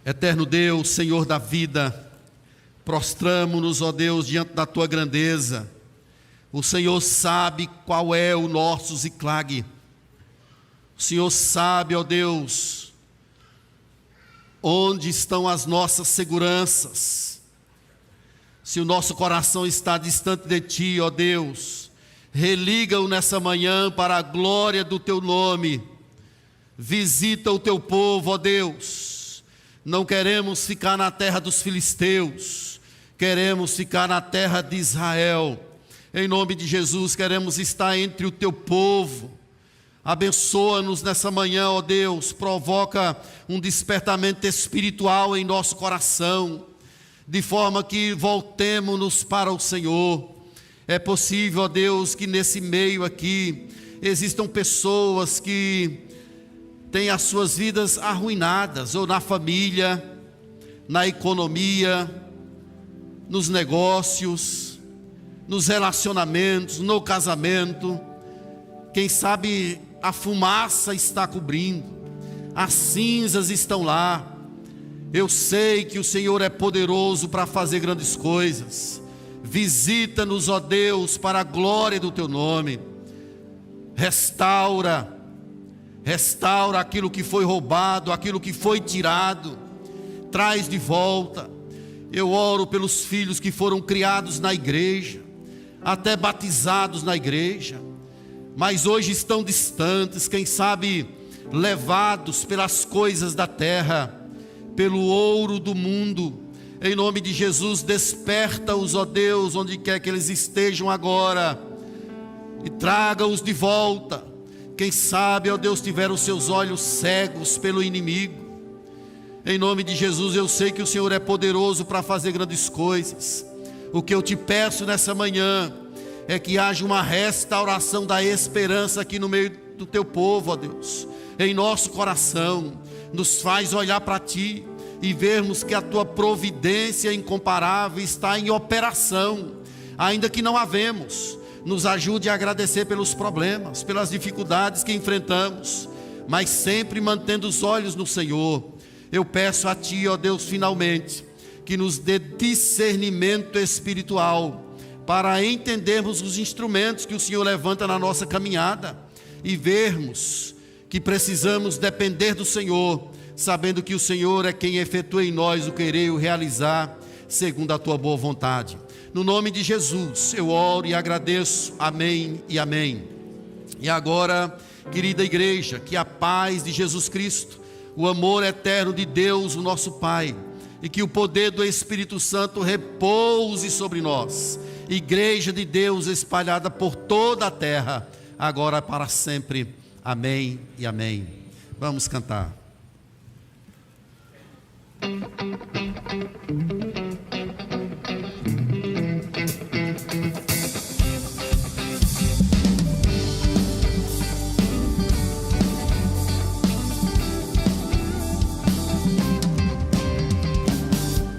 Eterno Deus, Senhor da vida, prostramo-nos, ó Deus, diante da Tua grandeza. O Senhor sabe qual é o nosso Ziclag. O Senhor sabe, ó Deus, onde estão as nossas seguranças. Se o nosso coração está distante de Ti, ó Deus, religa-o nessa manhã para a glória do Teu nome. Visita o Teu povo, ó Deus. Não queremos ficar na terra dos filisteus, queremos ficar na terra de Israel. Em nome de Jesus, queremos estar entre o Teu povo. Abençoa-nos nessa manhã, ó Deus, provoca um despertamento espiritual em nosso coração, de forma que voltemos-nos para o Senhor. É possível, ó Deus, que nesse meio aqui existam pessoas que têm as suas vidas arruinadas, ou na família, na economia, nos negócios, nos relacionamentos, no casamento. Quem sabe a fumaça está cobrindo, as cinzas estão lá. Eu sei que o Senhor é poderoso para fazer grandes coisas. Visita-nos, ó Deus, para a glória do Teu nome. Restaura aquilo que foi roubado, aquilo que foi tirado. Traz de volta. Eu oro pelos filhos que foram criados na igreja, até batizados na igreja, mas hoje estão distantes, quem sabe levados pelas coisas da terra, pelo ouro do mundo. Em nome de Jesus, desperta-os, ó Deus, onde quer que eles estejam agora, e traga-os de volta. Quem sabe, ó Deus, tiveram seus olhos cegos pelo inimigo. Em nome de Jesus, eu sei que o Senhor é poderoso para fazer grandes coisas. O que eu te peço nessa manhã é que haja uma restauração da esperança aqui no meio do Teu povo, ó Deus. Em nosso coração, nos faz olhar para Ti e vermos que a Tua providência incomparável está em operação, ainda que não a vemos. Nos ajude a agradecer pelos problemas, pelas dificuldades que enfrentamos, mas sempre mantendo os olhos no Senhor. Eu peço a Ti, ó Deus, finalmente, que nos dê discernimento espiritual, para entendermos os instrumentos que o Senhor levanta na nossa caminhada, e vermos que precisamos depender do Senhor, sabendo que o Senhor é quem efetua em nós o querer e o realizar, segundo a Tua boa vontade. No nome de Jesus, eu oro e agradeço. Amém e amém. E agora, querida igreja, que a paz de Jesus Cristo, o amor eterno de Deus, o nosso Pai, e que o poder do Espírito Santo repouse sobre nós. Igreja de Deus espalhada por toda a terra, agora para sempre. Amém e amém. Vamos cantar.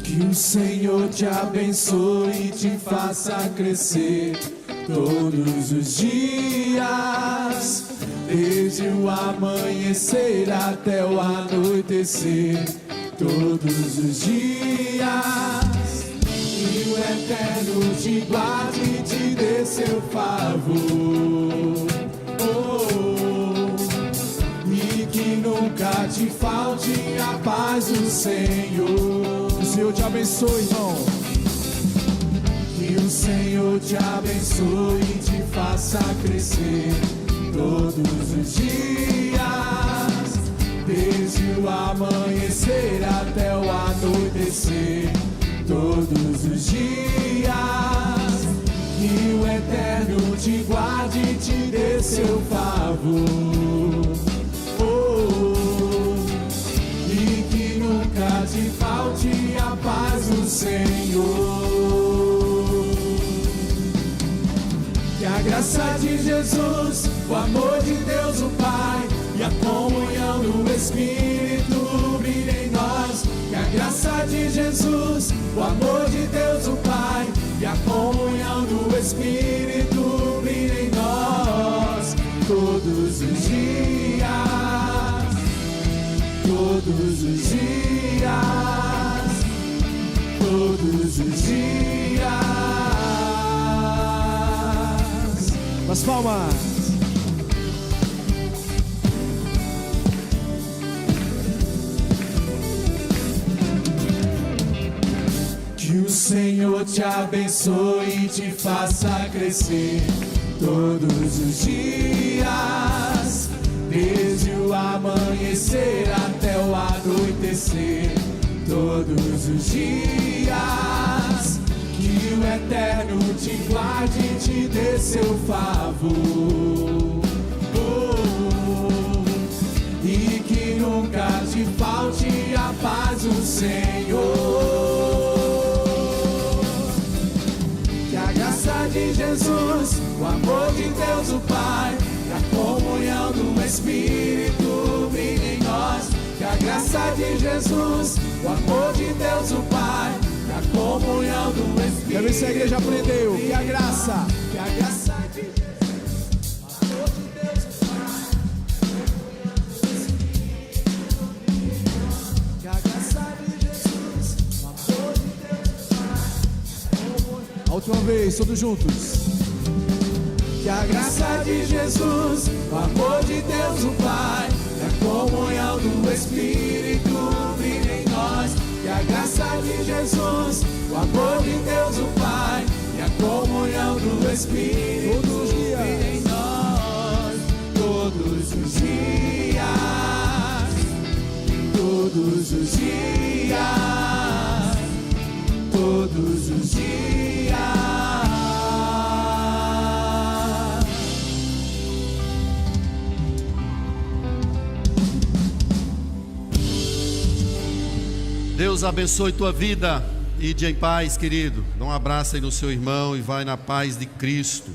Que o Senhor te abençoe e te faça crescer todos os dias, desde o amanhecer até o anoitecer, todos os dias. E o Eterno te guarde e te dê seu favor, e que nunca te falte a paz do Senhor. O Senhor te abençoe, irmão. Que o Senhor te abençoe e te faça crescer todos os dias, desde o amanhecer até o anoitecer, todos os dias. Que o Eterno te guarde e te dê seu favor, e que nunca te falte a paz do Senhor. Que a graça de Jesus, o amor de Deus o Pai e a comunhão do Espírito brilhem em nós. Que a graça de Jesus, o amor de Deus o Pai e a comunhão do Espírito brilhem em nós. Todos os dias, todos os dias, todos os dias. As palmas. Que o Senhor te abençoe e te faça crescer todos os dias, desde o amanhecer até o anoitecer, todos os dias. Que o Eterno te guarde e te dê seu favor, e que nunca te falte a paz do Senhor. Que a graça de Jesus, o amor de Deus o Pai, e a comunhão do Espírito brilhe em nós. Que a graça de Jesus, o amor de Deus o Pai, e a comunhão do Espírito. Quero ver se a igreja aprendeu. Que a graça. Que a graça de Jesus, o amor de Deus o Pai, que a graça de Jesus, o amor de Deus o Pai. A última vez, todos juntos. Que a graça de Jesus, o amor de Deus o Pai, e a comunhão do Espírito brilhe em nós. Que a graça de Jesus, o amor de Deus o Pai, e a comunhão do Espírito brilhe em nós. Todos os dias, todos os dias, todos os dias. Deus abençoe tua vida. Ide em paz, querido. Dá um abraço aí no seu irmão e vai na paz de Cristo.